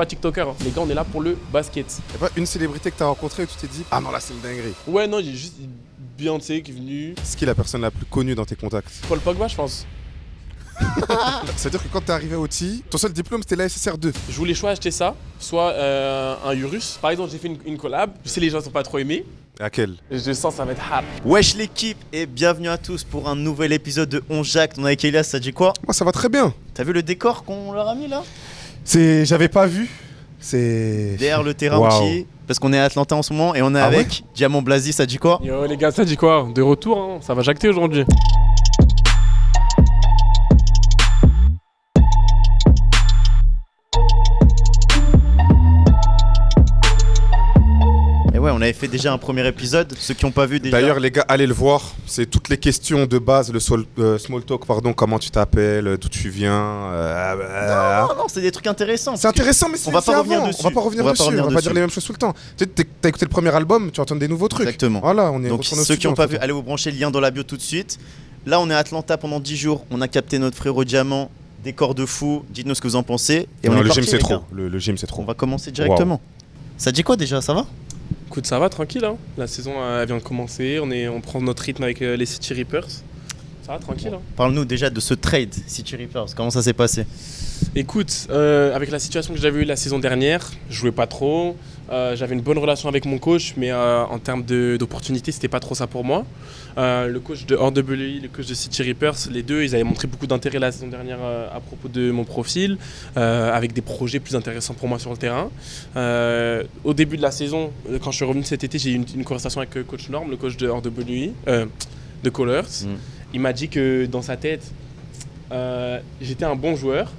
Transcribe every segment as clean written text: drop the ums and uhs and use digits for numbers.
pas TikToker. Hein. Les gars, on est là pour le basket. Y'a pas une célébrité que t'as rencontrée où tu t'es dit ah non là c'est une dinguerie. Ouais, non, j'ai juste Beyoncé qui est venue. C'est qui la personne la plus connue dans tes contacts? Paul Pogba, je pense. C'est-à-dire que quand t'es arrivé au TI, ton seul diplôme c'était la SSR2. Je voulais soit acheter ça, soit un Urus. Par exemple, j'ai fait une collab. Je sais les gens sont pas trop aimés. Laquelle? Je sens ça va être hard. Wesh l'équipe et bienvenue à tous pour un nouvel épisode de On Jacte. On est avec Elias, ça dit quoi? Moi ça va très bien. T'as vu le décor qu'on leur a mis là? J'avais pas vu. C'est... Derrière le terrain Waouh. entier, parce qu'on est à Atlanta en ce moment et on est Ah avec Diamant Blasi, ça dit quoi? Yo les gars, ça dit quoi? De retour, hein. Ça va jacter aujourd'hui. Et ouais, on avait fait déjà un premier épisode, ceux qui n'ont pas vu déjà. D'ailleurs les gars, allez le voir. C'est toutes les questions de base, le small talk, pardon, comment tu t'appelles, d'où tu viens. non, c'est des trucs intéressants. C'est intéressant, mais on va c'est pas revenir avant. dessus. On va pas revenir dessus. On va pas dire les mêmes choses tout le temps. Tu sais, t'as écouté le premier album, tu entends des nouveaux trucs. Exactement. Voilà, on est Donc retourné au ceux qui studio, n'ont pas en fait. vu, allez vous brancher, le lien dans la bio tout de suite. Là, on est à Atlanta pendant 10 jours. On a capté notre frérot Diamant. Décor de fou. Dites-nous ce que vous en pensez. Et on Non, est le parti, gym c'est les trop. gars. Le gym c'est trop. On va commencer directement. Ça dit quoi déjà? Ça va? Écoute, ça va, tranquille. Hein. La saison elle vient de commencer. On prend notre rythme avec les City Reapers. Ça va, tranquille. Hein. Parle-nous déjà de ce trade City Reapers. Comment ça s'est passé? Écoute, avec la situation que j'avais eue la saison dernière, je jouais pas trop. J'avais une bonne relation avec mon coach, mais en termes d'opportunités, c'était pas trop ça pour moi. Le coach de RWI, le coach de City Reapers, les deux, ils avaient montré beaucoup d'intérêt la saison dernière à propos de mon profil, avec des projets plus intéressants pour moi sur le terrain. Au début de la saison, quand je suis revenu cet été, j'ai eu une conversation avec coach Norm, le coach de RWI, de Colors. Il m'a dit que dans sa tête, j'étais un bon joueur,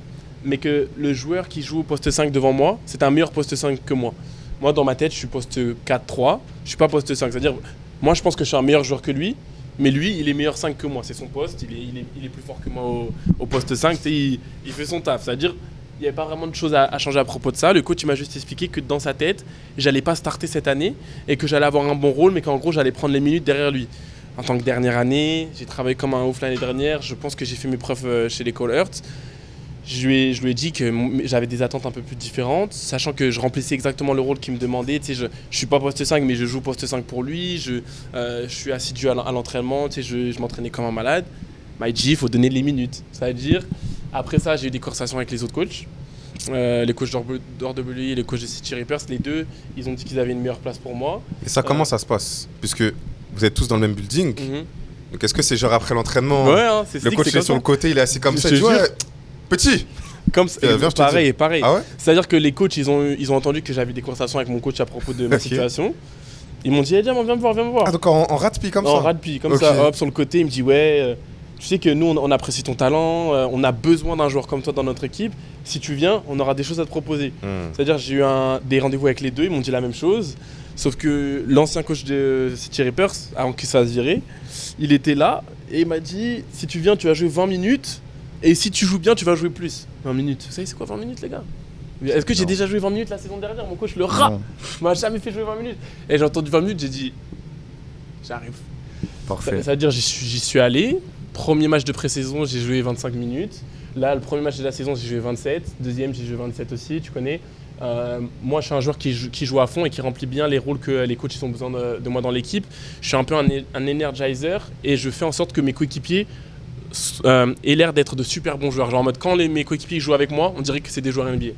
mais que le joueur qui joue au poste 5 devant moi, c'est un meilleur poste 5 que moi. Moi, dans ma tête, je suis poste 4-3, je suis pas poste 5. C'est-à-dire, moi, je pense que je suis un meilleur joueur que lui, mais lui, il est meilleur 5 que moi. C'est son poste, il est plus fort que moi au poste 5. Il fait son taf. C'est-à-dire, il n'y avait pas vraiment de choses à changer à propos de ça. Le coach, il m'a juste expliqué que dans sa tête, j'allais pas starter cette année et que j'allais avoir un bon rôle, mais qu'en gros, j'allais prendre les minutes derrière lui. En tant que dernière année, j'ai travaillé comme un ouf l'année dernière. Je pense que j'ai fait mes preuves chez les Call Hearts. Je lui ai dit que j'avais des attentes un peu plus différentes, sachant que je remplissais exactement le rôle qu'il me demandait. Tu sais, je suis pas poste 5, mais je joue poste 5 pour lui. Je suis assidu à l'entraînement. Tu sais, je m'entraînais comme un malade. Il m'a dit il faut donner les minutes. Ça veut dire, après ça, j'ai eu des conversations avec les autres coachs. Les coachs d'RWI et les coachs de City Reapers, les deux, ils ont dit qu'ils avaient une meilleure place pour moi. Et ça, comment ça se passe? Puisque vous êtes tous dans le même building. Donc est-ce que c'est genre après l'entraînement, Ouais, hein, le coach est sur le côté, il est assis comme ça, il dit ouais, petit. Comme viens, je te pareil. Ah ouais? C'est-à-dire que les coachs, ils ont entendu que j'avais des conversations avec mon coach à propos de ma situation. Ils m'ont dit hey, viens me voir. Ah donc en rad-pi comme ça? En rad-pi, comme Ok. ça, hop, sur le côté, il me dit ouais, tu sais que nous on apprécie ton talent, on a besoin d'un joueur comme toi dans notre équipe. Si tu viens, on aura des choses à te proposer. C'est-à-dire j'ai eu des rendez-vous avec les deux, ils m'ont dit la même chose. Sauf que l'ancien coach de City Reapers, avant qu'il se fasse virer, il était là et il m'a dit si tu viens, tu vas jouer 20 minutes et si tu joues bien, tu vas jouer plus. 20 minutes. Vous savez c'est quoi 20 minutes les gars? Est-ce que j'ai déjà joué 20 minutes la saison dernière? Mon coach le rat m'a jamais fait jouer 20 minutes. Et j'ai entendu 20 minutes, j'ai dit j'arrive. Parfait. Ça veut dire j'y suis allé. Premier match de pré-saison, j'ai joué 25 minutes. Là, le premier match de la saison, j'ai joué 27. Deuxième, j'ai joué 27 aussi, tu connais. Moi, je suis un joueur qui joue à fond et qui remplit bien les rôles que les coachs ils ont besoin de moi dans l'équipe. Je suis un peu un energizer et je fais en sorte que mes coéquipiers aient l'air d'être de super bons joueurs. Genre en mode, quand mes coéquipiers jouent avec moi, on dirait que c'est des joueurs NBA.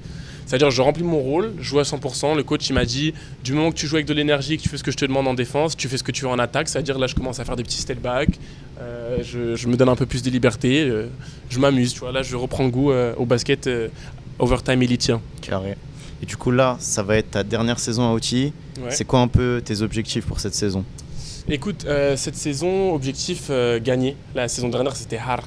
C'est-à-dire je remplis mon rôle, je joue à 100%. Le coach il m'a dit, du moment que tu joues avec de l'énergie, que tu fais ce que je te demande en défense, tu fais ce que tu veux en attaque. C'est-à-dire là, je commence à faire des petits step back. Je me donne un peu plus de liberté. Je m'amuse, tu vois. Là, je reprends goût au basket overtime élitien. Carré. Et du coup là, ça va être ta dernière saison à OTI. Ouais. C'est quoi un peu tes objectifs pour cette saison? Écoute, cette saison, objectif gagner. La saison dernière, c'était hard.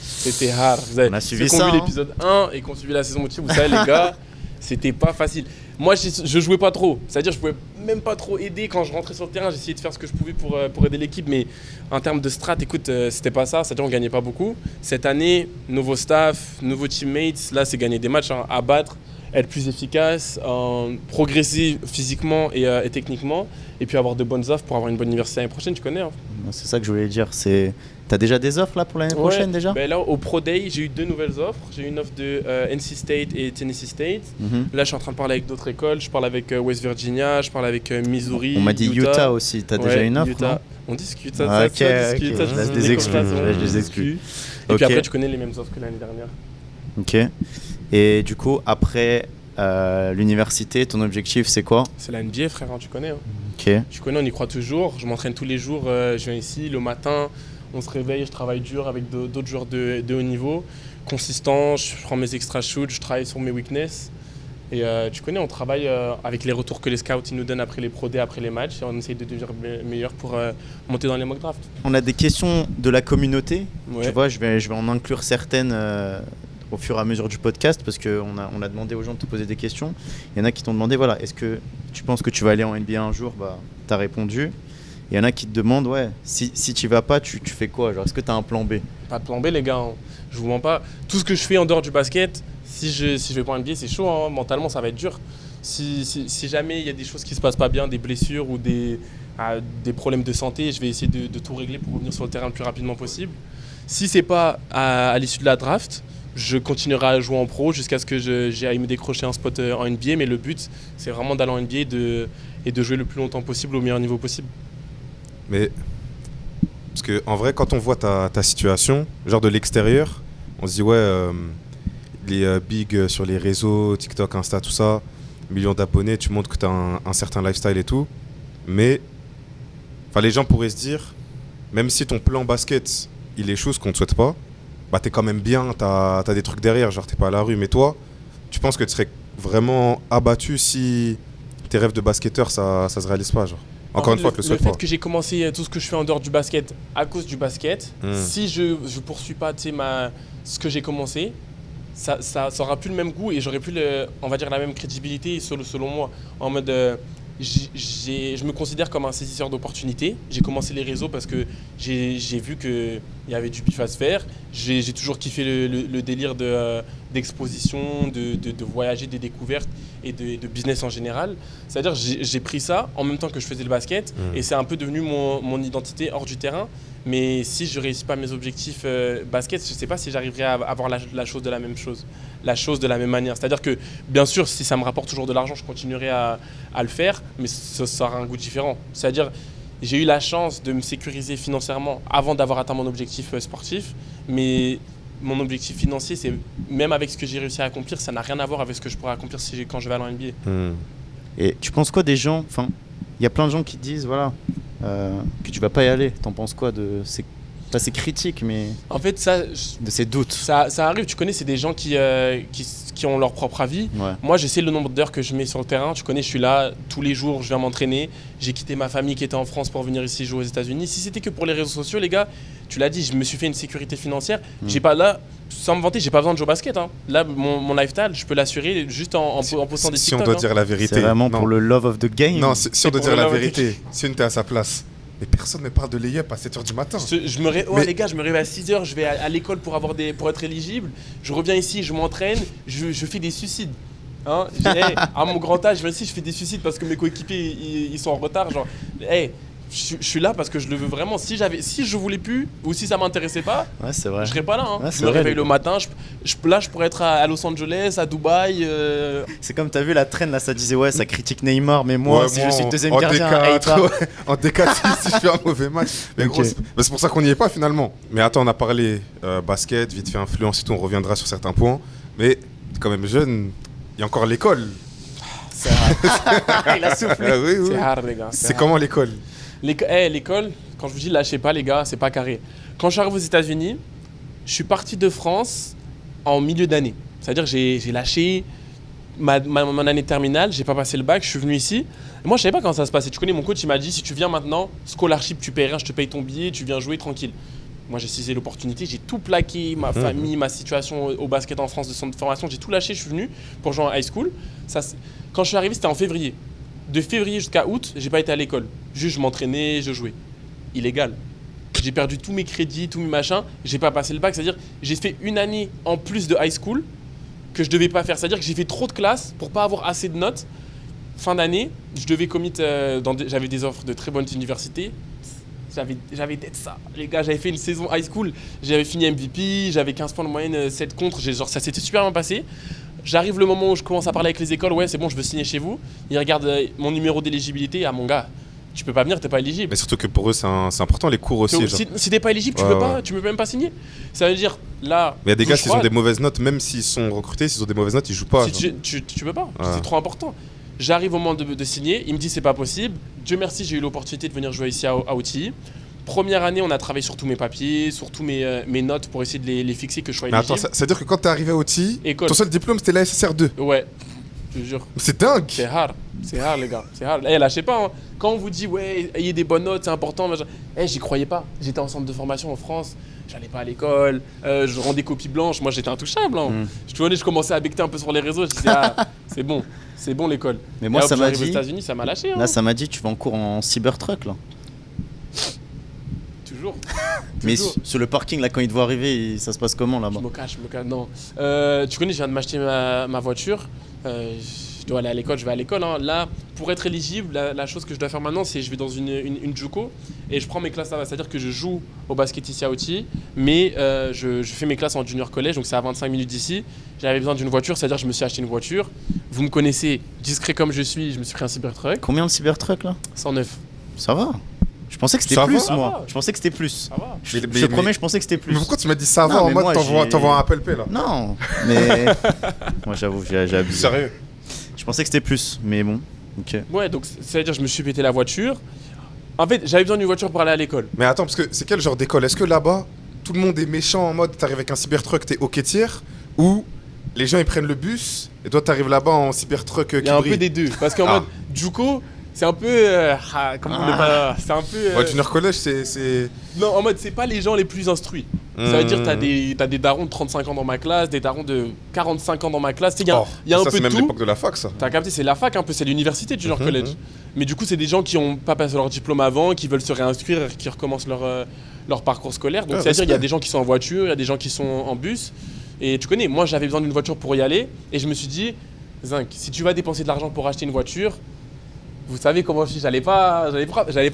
C'était hard. On a suivi ceux qui ont ça, vu hein. l'épisode 1 et qui ont suivi la saison motive, vous savez les gars, c'était pas facile. Moi, je jouais pas trop. C'est-à-dire, je pouvais même pas trop aider quand je rentrais sur le terrain. J'essayais de faire ce que je pouvais pour aider l'équipe, mais en termes de strat, écoute, c'était pas ça. C'est-à-dire, on gagnait pas beaucoup. Cette année, nouveau staff, nouveaux teammates. Là, c'est gagner des matchs à battre. être plus efficace, progresser physiquement et techniquement, et puis avoir de bonnes offres pour avoir une bonne université l'année prochaine, tu connais. Hein. C'est ça que je voulais dire. T'as déjà des offres là pour l'année prochaine déjà? Ben là, au Pro Day, j'ai eu 2 nouvelles offres. J'ai eu une offre de NC State et Tennessee State. Là, je suis en train de parler avec d'autres écoles. Je parle avec West Virginia, je parle avec Missouri. On m'a dit Utah aussi. T'as déjà une offre? Utah. On discute, ça, Ah, ça discute. Je laisse des exclus. Et puis après, tu connais les mêmes offres que l'année dernière. Ok. Et du coup, après l'université, ton objectif, c'est quoi? C'est la NBA, frère, hein, tu connais. Hein. Ok. Tu connais, on y croit toujours. Je m'entraîne tous les jours. Je viens ici le matin. On se réveille, je travaille dur avec d'autres joueurs de haut niveau. Consistant, je prends mes extra shoots, je travaille sur mes weaknesses. Et tu connais, on travaille avec les retours que les scouts ils nous donnent après les pro day, après les matchs. Et on essaye de devenir meilleur pour monter dans les mock drafts. On a des questions de la communauté. Ouais. Tu vois, je vais en inclure certaines au fur et à mesure du podcast parce qu'on a demandé aux gens de te poser des questions. Il y en a qui t'ont demandé, voilà, est-ce que tu penses que tu vas aller en NBA un jour? Bah, tu as répondu. Il y en a qui te demandent, ouais, si tu vas pas, tu fais quoi? Genre, est-ce que tu as un plan B? Pas de plan B, les gars. Hein. Je vous mens pas. Tout ce que je fais en dehors du basket, si je vais pas en NBA, c'est chaud. Hein. Mentalement, ça va être dur. Si jamais il y a des choses qui se passent pas bien, des blessures ou des problèmes de santé, je vais essayer de tout régler pour revenir sur le terrain le plus rapidement possible. Si c'est pas à l'issue de la draft, je continuerai à jouer en pro jusqu'à ce que j'ai à me décrocher un spot en NBA. Mais le but, c'est vraiment d'aller en NBA et de jouer le plus longtemps possible au meilleur niveau possible. Mais parce que en vrai, quand on voit ta situation, genre de l'extérieur, on se dit ouais, les big sur les réseaux, TikTok, Insta, tout ça, millions d'abonnés, tu montres que tu as un certain lifestyle et tout. Mais les gens pourraient se dire, même si ton plan basket, il échoue, ce qu'on ne te souhaite pas, bah t'es quand même bien, t'as des trucs derrière, genre t'es pas à la rue. Mais toi, tu penses que tu serais vraiment abattu si tes rêves de basketteur, ça se réalise pas, genre? Encore une fois, je le souhaite pas. Le fait que j'ai commencé tout ce que je fais en dehors du basket à cause du basket, si je poursuis pas ce que j'ai commencé, ça aura plus le même goût et j'aurai plus on va dire la même crédibilité selon moi. En mode, je me considère comme un saisisseur d'opportunités. J'ai commencé les réseaux parce que j'ai vu qu'il y avait du bif à se faire. J'ai toujours kiffé le délire d'exposition, de voyager, des découvertes et de business en général. C'est-à-dire j'ai pris ça en même temps que je faisais le basket et c'est un peu devenu mon identité hors du terrain. Mais si je ne réussis pas mes objectifs basket, je ne sais pas si j'arriverai à avoir la chose de la même chose, la chose de la même manière. C'est-à-dire que, bien sûr, si ça me rapporte toujours de l'argent, je continuerai à le faire, mais ça aura un goût différent. C'est-à-dire, j'ai eu la chance de me sécuriser financièrement avant d'avoir atteint mon objectif sportif, mais mon objectif financier, c'est même avec ce que j'ai réussi à accomplir, ça n'a rien à voir avec ce que je pourrais accomplir quand je vais aller en NBA. Et tu penses quoi des gens? Enfin, il y a plein de gens qui te disent, voilà. Que tu vas pas y aller. T'en penses quoi de ces critiques, mais en fait, de ces doutes? Ça arrive, tu connais, c'est des gens qui ont leur propre avis. Ouais. Moi, je sais le nombre d'heures que je mets sur le terrain. Tu connais, je suis là tous les jours, je viens m'entraîner. J'ai quitté ma famille qui était en France pour venir ici jouer aux États-Unis. Si c'était que pour les réseaux sociaux, les gars, tu l'as dit, je me suis fait une sécurité financière. J'ai pas là, sans me vanter, j'ai pas besoin de jouer au basket. Hein. Là, mon lifestyle, je peux l'assurer juste en postant des TikTok. Si on doit dire la vérité. C'est vraiment pour le love of the game. Non, si on doit dire la vérité, si on était à sa place. Mais personne ne parle de layup à 7h du matin. Les gars, je me réveille à 6h, je vais à l'école pour être éligible. Je reviens ici, je m'entraîne, je fais des suicides. Hein, à mon grand âge, même si je fais des suicides parce que mes coéquipiers ils sont en retard. Genre, je suis là parce que je le veux vraiment. Si je voulais plus ou si ça m'intéressait pas, c'est vrai. je serais pas là. Hein. Ouais, je me réveille le matin, je pourrais être à Los Angeles, à Dubaï. C'est comme t'as vu la traîne là, ça disait ouais, ça critique Neymar, mais moi, si je suis deuxième gardien, en D4 si je fais un mauvais match. Mais gros, c'est pour ça qu'on n'y est pas finalement. Mais attends, on a parlé basket, vite fait influence et tout, on reviendra sur certains points. Mais t'es quand même jeune, il y a encore l'école. C'est hard. Il a soufflé. Oui. C'est hard, les gars. C'est comment l'école? L'école, quand je vous dis lâchez pas les gars, c'est pas carré. Quand je suis arrivé aux États-Unis, je suis parti de France en milieu d'année. C'est-à-dire j'ai lâché mon année terminale, j'ai pas passé le bac, je suis venu ici. Et moi je savais pas comment ça se passait. Tu connais, mon coach, il m'a dit si tu viens maintenant, scholarship, tu payes rien, je te paye ton billet, tu viens jouer tranquille. Moi j'ai saisi l'opportunité, j'ai tout plaqué, ma famille, ma situation au basket en France de centre de formation, j'ai tout lâché, je suis venu pour jouer en high school. Quand je suis arrivé, c'était en février. De février jusqu'à août, j'ai pas été à l'école. Juste, je m'entraînais, je jouais. Illégal. J'ai perdu tous mes crédits, tous mes machins. J'ai pas passé le bac. C'est-à-dire, j'ai fait une année en plus de high school que je devais pas faire. C'est-à-dire que j'ai fait trop de classes pour pas avoir assez de notes. Fin d'année, je devais commit j'avais des offres de très bonnes universités. J'avais peut-être ça. Les gars, j'avais fait une saison high school, j'avais fini MVP, j'avais 15 points de moyenne, 7 contre, ça s'était super bien passé. J'arrive le moment où je commence à parler avec les écoles, ouais, c'est bon, je veux signer chez vous. Ils regardent mon numéro d'éligibilité, mon gars, tu peux pas venir, t'es pas éligible. Mais surtout que pour eux, c'est important les cours aussi. Si t'es pas éligible, tu peux même pas signer. Ça veut dire, là. Mais il y a des gars, s'ils ont des mauvaises notes, même s'ils sont recrutés, s'ils ont des mauvaises notes, ils jouent pas. Tu peux pas, c'est trop important. J'arrive au moment de signer, il me dit c'est pas possible. Dieu merci, j'ai eu l'opportunité de venir jouer ici à OTI. Première année, on a travaillé sur tous mes papiers, sur tous mes notes pour essayer de les fixer, que je sois éligible. Mais attends, ça veut dire que quand t'es arrivé à OTI, ton seul diplôme c'était la SSR2. Ouais, je te jure. C'est dingue. C'est hard les gars, c'est hard. Lâchez pas, hein. Quand on vous dit ouais, ayez des bonnes notes, c'est important, j'y croyais pas. J'étais en centre de formation en France, j'allais pas à l'école, je rendais copie blanche, moi j'étais intouchable. Hein. Je commençais à becter un peu sur les réseaux, je disais c'est bon l'école. Mais moi ça m'a dit, aux États-Unis, ça m'a lâché. Hein. Là ça m'a dit tu vas en cours en Cybertruck là. Toujours. Mais sur le parking là quand il te voit arriver, ça se passe comment là-bas? Je me cache, non. Tu connais, je viens de m'acheter ma voiture. Je dois aller à l'école, je vais à l'école. Hein. Là, pour être éligible, la chose que je dois faire maintenant, c'est je vais dans une JUCO et je prends mes classes là-bas. C'est-à-dire que je joue au basket ici à OTI, mais je fais mes classes en junior collège, donc c'est à 25 minutes d'ici. J'avais besoin d'une voiture, c'est-à-dire que je me suis acheté une voiture. Vous me connaissez, discret comme je suis, je me suis pris un Cybertruck. Combien de Cybertruck là? 109. Ça va. Je pensais que c'était plus, moi. Je pensais que c'était plus. Ça va. Je te promets, je pensais que c'était plus. Mais pourquoi tu m'as dit ça va en mode t'envoies un Apple Pay là? Non, mais moi j'avoue, j'ai abusé. Sérieux? Je pensais que c'était plus, mais bon, ok. Ouais, donc c'est-à-dire que je me suis pété la voiture. En fait, j'avais besoin d'une voiture pour aller à l'école. Mais attends, parce que c'est quel genre d'école? Est-ce que là-bas, tout le monde est méchant en mode t'arrives avec un Cybertruck, t'es au quêtière, ou les gens ils prennent le bus et toi t'arrives là-bas en Cybertruck qui brille? Il y a un peu des deux, parce qu'en mode JUCO, c'est un peu. C'est un peu. Ouais, junior collège, c'est. Non, en mode, c'est pas les gens les plus instruits. Ça veut dire que t'as des darons de 35 ans dans ma classe, des darons de 45 ans dans ma classe. Il y a un peu de tout. C'est même l'époque de la fac, ça. T'as capté, c'est la fac un peu, c'est l'université de junior college. Mais du coup, c'est des gens qui ont pas passé leur diplôme avant, qui veulent se réinscrire, qui recommencent leur parcours scolaire. Donc, c'est-à-dire qu'il y a des gens qui sont en voiture, il y a des gens qui sont en bus. Et tu connais, moi, j'avais besoin d'une voiture pour y aller. Et je me suis dit, Zinc, si tu vas dépenser de l'argent pour acheter une voiture, vous savez comment je suis, j'allais pas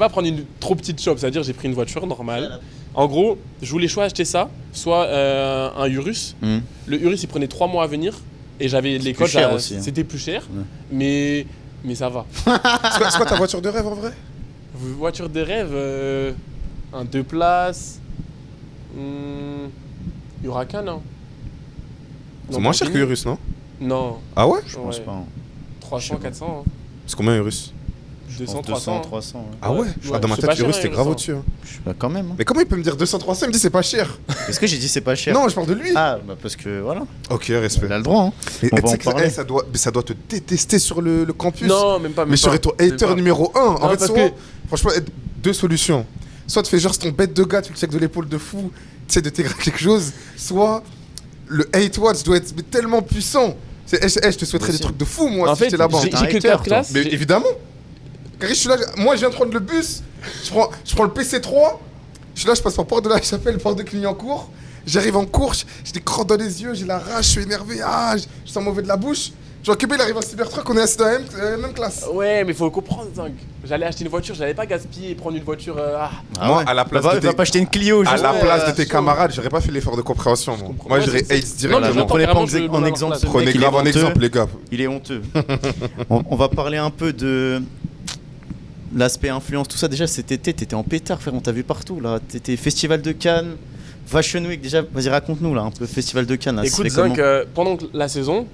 prendre une trop petite shop, c'est-à-dire j'ai pris une voiture normale. En gros, je voulais soit acheter ça, soit un Urus. Le Urus, il prenait 3 mois à venir et j'avais l'école, c'était plus cher, mais ça va. C'est quoi ta voiture de rêve en vrai? Voiture de rêve, un 2 places, Huracan, non? C'est moins cher que Urus, non? Non. Ah ouais? Je pense pas. 300, 400. C'est combien Urus? 200, 300. 300. Ah ouais, dans ma tête, Urus, c'était grave au-dessus. Je sais pas, quand même. Mais comment il peut me dire 200, 300? Il me dit c'est pas cher. Est-ce que j'ai dit c'est pas cher? Non, je parle de lui. Ah, bah parce que voilà. Ok, respect. Il a le droit. Hein. Mais on va en tu sais parler. que ça doit te détester sur le campus. Non, même pas. Mais je serais ton hater numéro 1. En fait, franchement, deux solutions. Soit tu fais genre c'est ton bête de gars, tu le check de l'épaule de fou, tu sais de t'égrer quelque chose. Soit le hate watch doit être tellement puissant. Je te souhaiterais des trucs de fou, moi, si j'étais là-bas. J'ai que 4 classes. Mais évidemment. Car je suis là, moi je viens de prendre le bus, je prends le PC3, je suis là, je passe par Porte de la Chapelle, Porte de Clignancourt, j'arrive en cours, j'ai des crottes dans les yeux, j'ai la rage, je suis énervé, je sens mauvais de la bouche. Jean Québé, il arrive à Cybertruck, on est assis dans la même classe. Ouais, mais faut comprendre, Zinc. J'allais acheter une voiture, j'allais pas gaspiller et prendre une voiture. Moi, à la place de pas acheter une Clio, à la place de tes camarades, j'aurais pas fait l'effort de compréhension. Moi, j'aurais hate directement. Prenez pas en exemple. Prenez grave en exemple, les gars. Il est honteux. On va parler un peu de l'aspect influence, tout ça. Déjà cet été, t'étais en pétard, frère, on t'a vu partout là. T'étais Festival de Cannes, Fashion Week. Déjà, vas-y, raconte-nous là un peu Festival de Cannes. Là, écoute, Zinc, pendant la saison,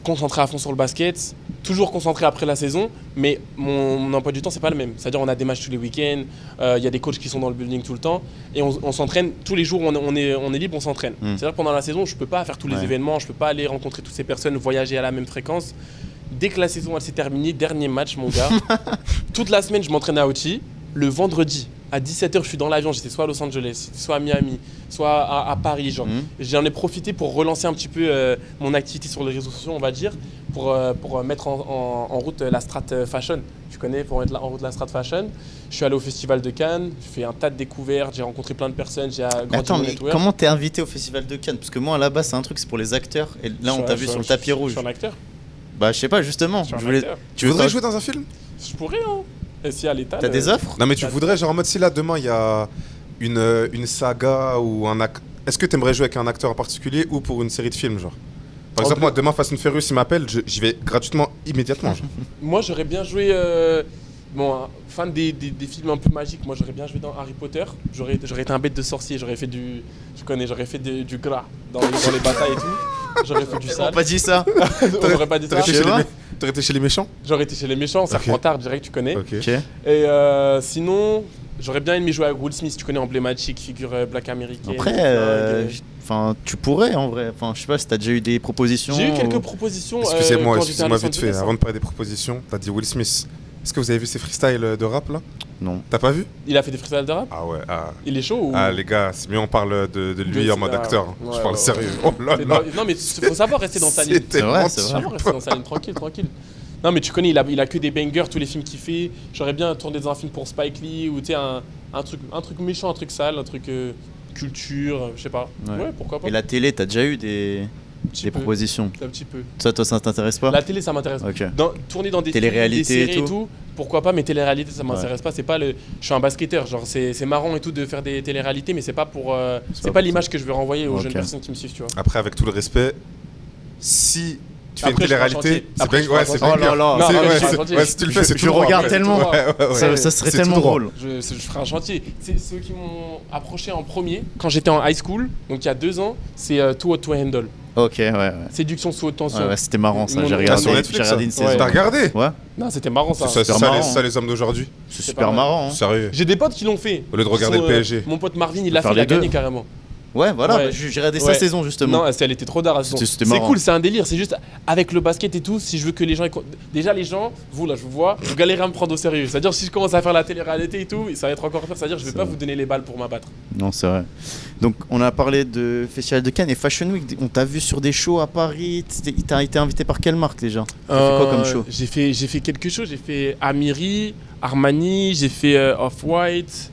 concentré à fond sur le basket, toujours concentré après la saison, mais mon emploi du temps c'est pas le même. C'est-à-dire on a des matchs tous les week-ends, il y a des coachs qui sont dans le building tout le temps et on s'entraîne tous les jours. On est libre, on s'entraîne. C'est-à-dire que pendant la saison, je peux pas faire tous les événements, je peux pas aller rencontrer toutes ces personnes, voyager à la même fréquence. Dès que la saison elle s'est terminée, dernier match mon gars, toute la semaine je m'entraînais à OTI. Le vendredi à 17h, je suis dans l'avion, j'étais soit à Los Angeles, soit à Miami, soit à Paris. Genre. J'en ai profité pour relancer un petit peu mon activité sur les réseaux sociaux, on va dire, pour mettre en route la strat fashion. Tu connais, pour mettre en route la strat fashion. Je suis allé au Festival de Cannes, j'ai fait un tas de découvertes, j'ai rencontré plein de personnes, j'ai grandi Attends, mon mais network. comment t'es invité au Festival de Cannes? Parce que moi, là-bas, c'est un truc, c'est pour les acteurs. Et là, on t'a vu sur le tapis rouge. Je suis un acteur. Bah, je sais pas, justement. Je suis un Je voulais... acteur. Tu voudrais jouer dans un film? Je pourrais, hein. Et si à l'état. T'as des offres? Non, mais tu voudrais, genre en mode si là demain il y a une saga ou un acte. Est-ce que tu aimerais jouer avec un acteur en particulier ou pour une série de films, genre? Par exemple, moi, demain, Fast and Furious, il m'appelle, j'y vais gratuitement, immédiatement. Genre. Moi, j'aurais bien joué. Fan des films un peu magiques, moi j'aurais bien joué dans Harry Potter. J'aurais été un bête de sorcier, j'aurais fait du gras dans les batailles et tout. J'aurais fait du On sale. pas dit ça. On n'aurait pas dit ça. T'aurais été chez les méchants? J'aurais été chez les méchants, Serpentard, direct, tu connais. Ok. Ok. Et sinon, j'aurais bien aimé jouer avec Will Smith, tu connais, emblématique, figure black américaine. Après, enfin, tu pourrais en vrai. Enfin, je sais pas si t'as déjà eu des propositions. J'ai eu quelques ou- propositions. Excusez-moi, quand j'étais à excusez-moi Los vite fait, Angeles. avant de parler des propositions, t'as dit Will Smith. Est-ce que vous avez vu ses freestyles de rap là? Non. T'as pas vu? Il a fait des freestyles de rap. Ah ouais, Il est chaud ou... ah les gars, c'est mieux on parle de lui en mode acteur. Ouais, Je parle ouais, sérieux. Oh là C'est là. Non mais faut savoir rester dans sa ligne. C'est tellement c'est vrai. Faut savoir rester dans sa ligne, tranquille. Non mais tu connais, il a que des bangers, tous les films qu'il fait. J'aurais bien tourné dans un film pour Spike Lee ou tu sais un truc méchant, un truc sale, un truc culture, je sais pas. Ouais, pourquoi pas. Et la télé, t'as déjà eu des petit peu, propositions? un petit peu. Ça, toi, ça t'intéresse pas? La télé, ça m'intéresse. Ok. Tourner dans des Télé-réalité films, des séries et et tout, pourquoi pas, mais télé-réalité, ça m'intéresse pas. C'est pas le. Je suis un basketteur, genre c'est marrant et tout de faire des télé-réalités, mais c'est pas pour. C'est pas l'image que je veux renvoyer aux Ok. jeunes personnes qui me suivent, tu vois. Après, avec tout le respect, si tu fais une Après, je ferai un télé-réalité, chantier. c'est Après, bang- je ferai ouais, un c'est chantier. banger. Oh là là. Non, C'est- mais ouais, je ferai un c'est- chantier. ouais, si tu le fais, c'est Je tout droit, regarde ouais. tellement. Ouais, ouais, ouais. Ça serait C'est tellement tout droit. drôle. Je ferai un chantier. C'est ceux qui m'ont approché en premier quand j'étais en high school, donc il y a 2 ans, c'est Too Hot to Handle. Ok, ouais. Séduction sous haute tension. Ouais, ouais, c'était marrant ça. Ils J'ai m'ont- regardé, sur Netflix, j'ai regardé une ça. saison. T'as regardé? Ouais, Non, c'était marrant ça. C'est super ça, marrant. ça les hommes d'aujourd'hui. c'est C'est super pas mal. marrant. hein. Sérieux. J'ai des potes qui l'ont fait. Au lieu de regarder le PSG. Mon pote Marvin, il peut l'a fait, faire il a les deux. gagné carrément. Ouais, voilà, Ouais. bah, j'ai regardé Ouais. sa saison justement. Non, elle était trop d'art. C'était C'est marrant. cool, c'est un délire. C'est juste avec le basket et tout. Si je veux que les gens. Déjà, les gens, vous là, je vous vois, vous galérez à me prendre au sérieux. C'est-à-dire, si je commence à faire la télé-réalité et tout, ça va être encore pire. C'est-à-dire, je vais C'est pas vrai. vous donner les balles pour m'abattre. Non, c'est vrai. Donc, on a parlé de Festival de Cannes et Fashion Week. On t'a vu sur des shows à Paris. T'as été invité par quelle marque déjà? T'as fait quoi comme show? J'ai fait quelque chose. J'ai fait Amiri, Armani, j'ai fait Off-White,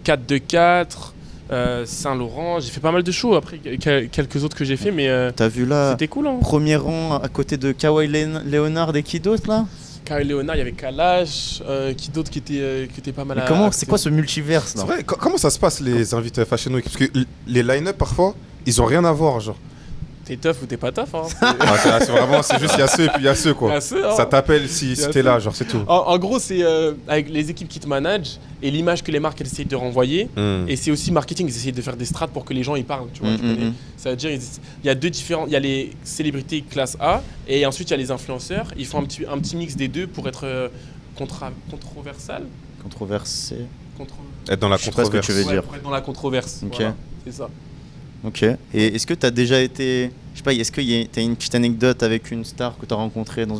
424, Saint-Laurent. J'ai fait pas mal de shows après, quelques autres que j'ai fait, mais T'as vu là, c'était cool. Hein. premier rang à côté de Kawhi Leonard et qui d'autre là? Kyle Leonard, il y avait Kalash, qui d'autre qui était pas mal Mais à. comment, c'est quoi ce multiverse là? C'est vrai, comment ça se passe les invités à Fashion Week? Parce que les line-up parfois, ils ont rien à voir, genre. T'es tough ou t'es pas tough, hein. C'est vraiment, c'est juste, il y a ceux et puis il y a ceux quoi. Il y a ceux, hein. Ça t'appelle si Il y a t'es ceux. là, genre c'est tout. En gros, c'est avec les équipes qui te managent et l'image que les marques elles essayent de renvoyer. Hmm. Et c'est aussi marketing, ils essayent de faire des strates pour que les gens y parlent. Tu vois, tu connais. Ça veut dire, il y a deux différents. Il y a les célébrités classe A et ensuite il y a les influenceurs. Ils font un petit mix des deux pour être controversal. Controversé. Être dans la Je sais pas ce que controverse. tu veux dire. Pour être dans la controverse. Ok. Voilà, c'est ça. Ok. Et est-ce que t'as déjà été, je sais pas, est-ce que t'as une petite anecdote avec une star que t'as rencontrée dans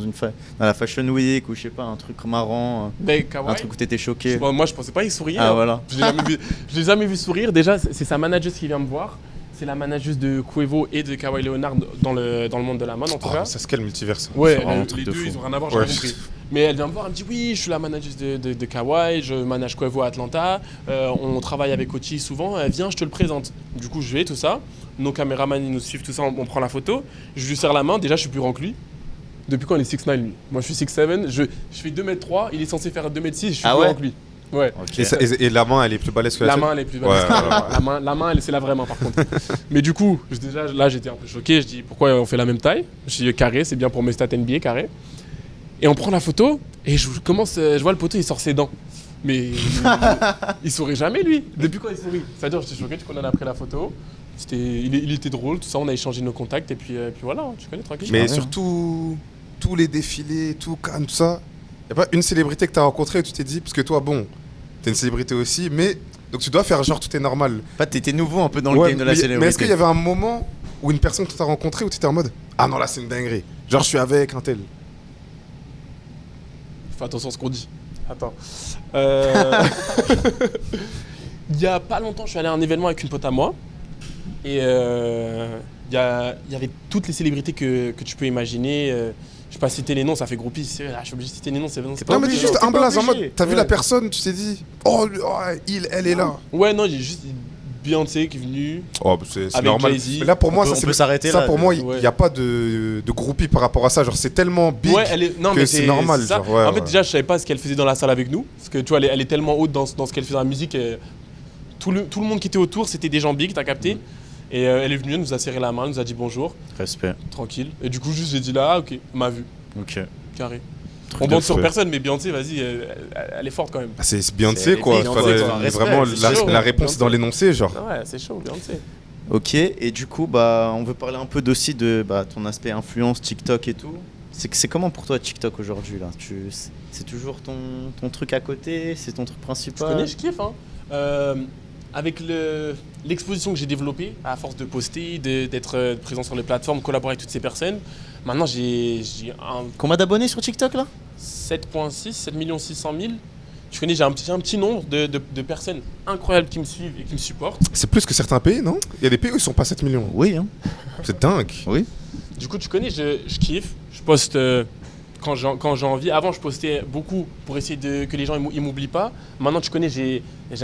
la Fashion Week ou je sais pas, un truc marrant, Ben, Kawhi, un truc où t'étais choqué? moi je pensais pas il souriait. Ah hein. voilà. Je l'ai jamais vu sourire. Déjà, c'est sa manageuse qui vient me voir. C'est la manageuse de Quavo et de Kawhi Leonard dans le monde de la mode en tout Oh, cas. ça c'est quel multiverse? Ouais, c'est vraiment un les truc deux, de fou. ils ont rien à voir, Ouais. j'ai compris. Mais elle vient me voir, elle me dit oui, je suis la manageuse de Kawhi, je manage Quavo à Atlanta, on travaille avec Ochi souvent, viens, je te le présente. Du coup, je vais, tout ça. Nos caméramans, ils nous suivent, tout ça, on prend la photo. Je lui serre la main, déjà, je suis plus grand que lui. Depuis quand il est 6'9", lui? Moi, je suis 6'7", je fais 2m3, il est censé faire 2m6, je suis Ah plus ouais grand que lui. Ouais. Ok. Et la main elle est plus balèze que la La tienne? main, elle est plus Ouais, balèze. ouais, La main, c'est la vraie main par contre. Mais du coup, déjà là, j'étais un peu choqué. Je dis pourquoi on fait la même taille? Je dis carré, c'est bien pour mes stats NBA, carré. Et on prend la photo et je vois le poteau, il sort ses dents. Mais il sourit jamais lui. Depuis quand il sourit? C'est-à-dire, j'étais choqué, du coup on en a pris la photo. Il était drôle, tout ça, on a échangé nos contacts et puis voilà, tu connais, tranquille. Mais Ah ouais. surtout, tous les défilés, tout Cannes, tout ça, y a pas une célébrité que t'as rencontrée où tu t'es dit, parce que toi, bon, t'es une célébrité aussi, mais donc tu dois faire genre tout est normal. Pas, t'étais nouveau un peu dans le Ouais, game de la célébrité. mais est-ce qu'il y avait un moment où une personne que t'as rencontrée où t'étais en mode ah non là c'est une dinguerie, genre je suis avec un tel. Fais attention à ce qu'on dit. Attends. Il y a pas longtemps, je suis allé à un événement avec une pote à moi. Et il y avait toutes les célébrités que tu peux imaginer. Je vais pas citer les noms, ça fait groupie. Je suis obligé de citer les noms, c'est pas Non, mais dis obligé, juste t'es un pas blaze en mode, obligé. t'as vu Ouais. la personne, tu t'es dit, oh, elle est là. Ouais, non, j'ai juste Beyoncé qui est venue. Oh, c'est Avec normal. Jay-Z. Mais là, pour moi, On ça peut c'est s'arrêter ça là. pour moi, il Ouais. n'y a pas de groupie par rapport à ça. Genre, c'est tellement big. Ouais, elle est. Non, que mais c'est normal, ça. genre, ouais, en fait, ouais. déjà, je savais pas ce qu'elle faisait dans la salle avec nous. Parce que tu vois, elle est tellement haute dans ce qu'elle fait dans la musique. Et tout le monde qui était autour, c'était des gens big, t'as capté. Et elle est venue, elle nous a serré la main, elle nous a dit bonjour, Respect. tranquille. Et du coup, juste j'ai dit là, ah, ok, elle m'a vu, Ok. carré. Truc On de bande sur feu. personne, mais Beyoncé, vas-y, elle est forte quand même. Ah, c'est C'est Beyoncé, quoi. Beyoncé, Fallait quoi. Respect, vraiment c'est la, chaud, la réponse Beyoncé. dans l'énoncé, genre. Ah ouais, c'est chaud, Beyoncé. Ok, et du coup, bah, on veut parler un peu aussi de ton aspect influence, TikTok et tout. C'est comment pour toi TikTok aujourd'hui là c'est toujours ton truc à côté, c'est ton truc Tu principal. connais, je kiffe, hein. Avec l'exposition que j'ai développée, à force de poster, d'être présent sur les plateformes, collaborer avec toutes ces personnes, maintenant j'ai un Combien d'abonnés sur TikTok là 7,6, 7 600 000. Tu connais, j'ai un petit nombre de personnes incroyables qui me suivent et qui me supportent. C'est plus que certains pays, non? Il y a des pays où ils sont pas 7 millions. Oui, hein. C'est dingue. Oui. Du coup, tu connais, je kiffe. Je poste quand j'ai envie. Avant, je postais beaucoup pour essayer que les gens ils m'oublient pas. Maintenant, tu connais,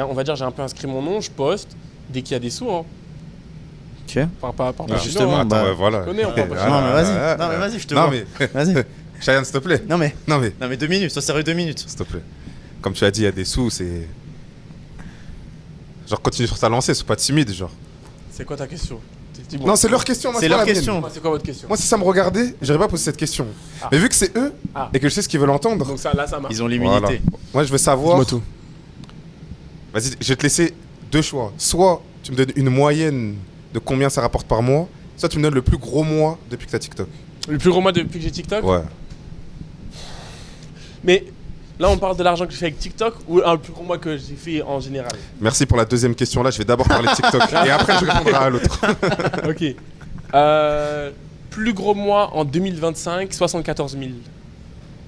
on va dire, j'ai un peu inscrit mon nom, je poste dès qu'il y a des sous. Hein. Ok. Par Ah, justement, attends, bah, ouais, voilà. tu connais, on parle pas Non, mais vas-y. Ah, Non, mais vas-y, je te Non, vois. mais Vas-y. Cheyenne, s'il te plaît. Non mais Non, mais 2 minutes, ça sert 2 minutes. s'il te plaît. Comme tu as dit, il y a des sous, c'est. Genre, continue sur ta lancée, sois pas timide, genre. C'est quoi ta question? Dis-moi. Non, c'est leur question, moi, C'est pas leur la mienne. question. Moi, c'est quoi votre question? Moi, si ça me regardait, j'aurais pas posé cette question. Ah. Mais vu que c'est eux Ah. et que je sais ce qu'ils veulent entendre, Donc ça, là, ça marche. Ils ont l'immunité. voilà. Moi, je veux savoir. Dis-moi tout. Vas-y, je vais te laisser 2 choix. Soit tu me donnes une moyenne de combien ça rapporte par mois, soit tu me donnes le plus gros mois depuis que tu as TikTok. Le plus gros mois depuis que j'ai TikTok. Ouais. Mais là, on parle de l'argent que je fais avec TikTok ou le plus gros mois que j'ai fait en général. Merci pour la deuxième question là. Je vais d'abord parler de TikTok et après je répondrai à l'autre. Ok. Plus gros mois en 2025, 74 000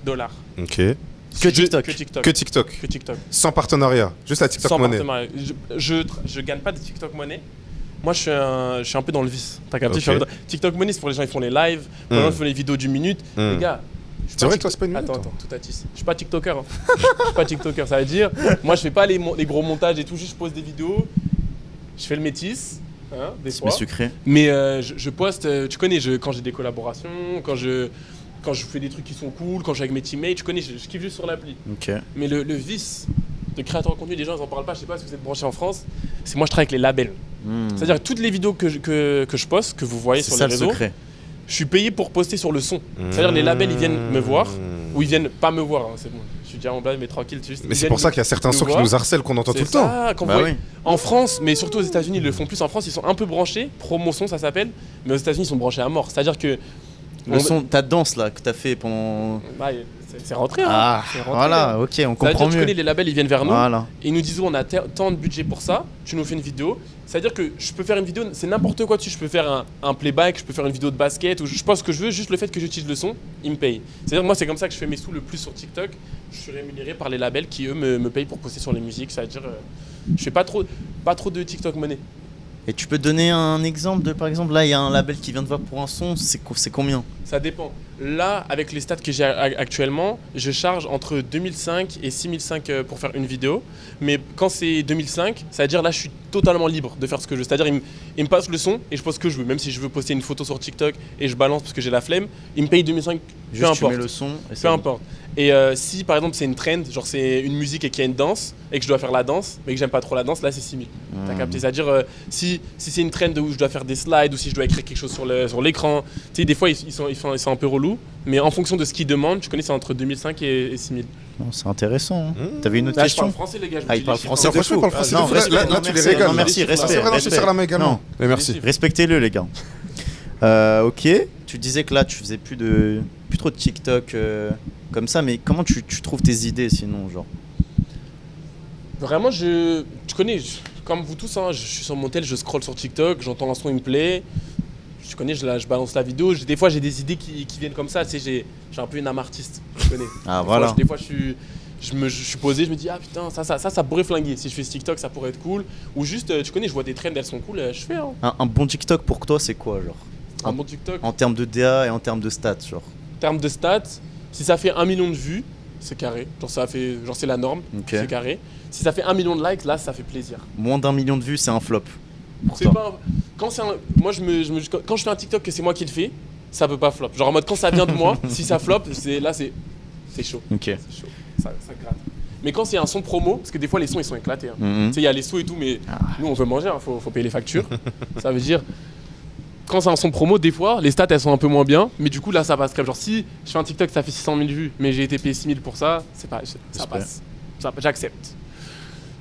$. Ok. Que TikTok. Que TikTok. Que TikTok. Que TikTok. Sans partenariat. Juste la TikTok Sans Money. partenariat. Je gagne pas de TikTok Money. Moi, je suis un peu dans le vice. T'as capté? Ok. Je suis un peu TikTok Money, c'est pour les gens qui font les lives, pour les gens qui font les vidéos d'une minute. Les gars. je suis C'est pas vrai que toi, c'est pas une minute, Attends, hein. tout à tisse. Je suis pas TikToker. Hein. Je suis pas TikToker. Ça veut dire, moi, je fais pas les gros montages et tout. Juste, je pose des vidéos. Je fais le métis. Hein, des Mais fois. sucré. Mais je poste, tu connais, quand j'ai des collaborations, quand je fais des trucs qui sont cool, quand je suis avec mes teammates, tu connais, je kiffe juste sur l'appli. Ok. Mais le vice de créateur de contenu, des gens ils en parlent pas, je sais pas si vous êtes branchés en France, c'est moi je travaille avec les labels. C'est-à-dire que toutes les vidéos que je poste, que vous voyez C'est sur ça les le réseaux, secret. je suis payé pour poster sur le son. C'est-à-dire les labels ils viennent me voir, ou ils viennent pas me voir, hein, c'est bon. Je suis déjà en blague, mais tranquille. Mais c'est pour ça qu'il y a certains sons qui nous harcèlent qu'on entend tout le temps. temps. Oui. En France, mais surtout aux États-Unis, ils le font plus. En France, ils sont un peu branchés. Promotion, ça s'appelle. Mais aux États-Unis, ils sont branchés à mort. C'est-à-dire que. Le son, ta danse là que t'as fait pendant. Bah, c'est rentré. Hein. Ah, C'est rentré, voilà, hein. ok, on Ça veut dire, comprend tu mieux. connais, les labels, ils viennent vers nous. Voilà. Et ils nous disent, oh, on a tant de budget pour ça. Tu nous fais une vidéo. C'est-à-dire que je peux faire une vidéo, c'est n'importe quoi dessus. Je peux faire un playback, je peux faire une vidéo de basket, ou je pense que je veux. Juste le fait que j'utilise le son, ils me payent. C'est-à-dire que moi, c'est comme ça que je fais mes sous le plus sur TikTok. Je suis rémunéré par les labels qui, eux, me payent pour poster sur les musiques. C'est-à-dire, je fais pas trop de TikTok money. Et tu peux donner un exemple de, par exemple, là, il y a un label qui vient de voir pour un son, c'est combien? Ça dépend. Là, avec les stats que j'ai actuellement, je charge entre 2005 et 6005 pour faire une vidéo. Mais quand c'est 2005, ça veut dire là, je suis totalement libre de faire ce que je veux. C'est-à-dire, il me passe le son et je poste ce que je veux. Même si je veux poster une photo sur TikTok et je balance parce que j'ai la flemme, il me paye 2005, peu Juste tu importe. mets le son et Peu importe. Et si par exemple c'est une trend, genre c'est une musique et qu'il y a une danse et que je dois faire la danse, mais que j'aime pas trop la danse, là c'est 6000. T'as capté? C'est-à-dire si c'est une trend où je dois faire des slides ou si je dois écrire quelque chose sur l'écran, tu sais, des fois ils sont un peu relous, mais en fonction de ce qu'ils demandent, tu connais, c'est entre 2005 et 6000. Non, c'est intéressant. Hein. T'avais une autre Là je parle question? français les gars. je vous Ah, dis il parle les chiffres, français hein. de Franchement, fou. il parle français Ah, de non, fou. respect, Là, non, tu les merci, régales. non, merci, C'est respect. C'est vrai, non, tu serres la main également. Non. Mais merci. chiffres. Respectez-le, les gars. Ok, tu disais que là, tu faisais plus trop de TikTok comme ça, mais comment tu trouves tes idées sinon, genre? Vraiment, tu connais, comme vous tous, hein, je suis sur mon tel, je scroll sur TikTok, j'entends un son, il me plaît. Tu connais, je balance la vidéo. Des fois, j'ai des idées qui viennent comme ça. Tu sais, j'ai un peu une âme artiste. Tu connais. Ah, Des voilà. fois, des fois, je je suis posé, je me dis ah putain ça pourrait flinguer. Si je fais ce TikTok, ça pourrait être cool. Ou juste, tu connais, je vois des trends, elles sont cool, je fais. Hein. Un bon TikTok pour toi, c'est quoi, genre? Un bon TikTok. En termes de DA et en termes de stats, genre. En termes de stats, si ça fait 1 million de vues, c'est carré. Genre c'est la norme, c'est carré. Si ça fait 1 million de likes, là ça fait plaisir. Moins d'1 million de vues, c'est un flop. Pour C'est toi. pas. Quand c'est un... Moi quand je fais un TikTok que c'est moi qui le fais, ça peut pas flop. Genre en mode quand ça vient de moi, si ça flop, c'est chaud. Ok. C'est chaud. Ça gratte. Mais quand c'est un son promo, parce que des fois les sons ils sont éclatés. Hein. Mhm. Tu sais, il y a les sous et tout, mais nous on veut manger, hein, faut payer les factures. Ça veut dire, quand c'est un son promo, des fois les stats elles sont un peu moins bien, mais du coup là ça passe crème. Genre si je fais un TikTok ça fait 600 000 vues, mais j'ai été payé 6 000 pour ça, c'est pas, ça passe. J'accepte.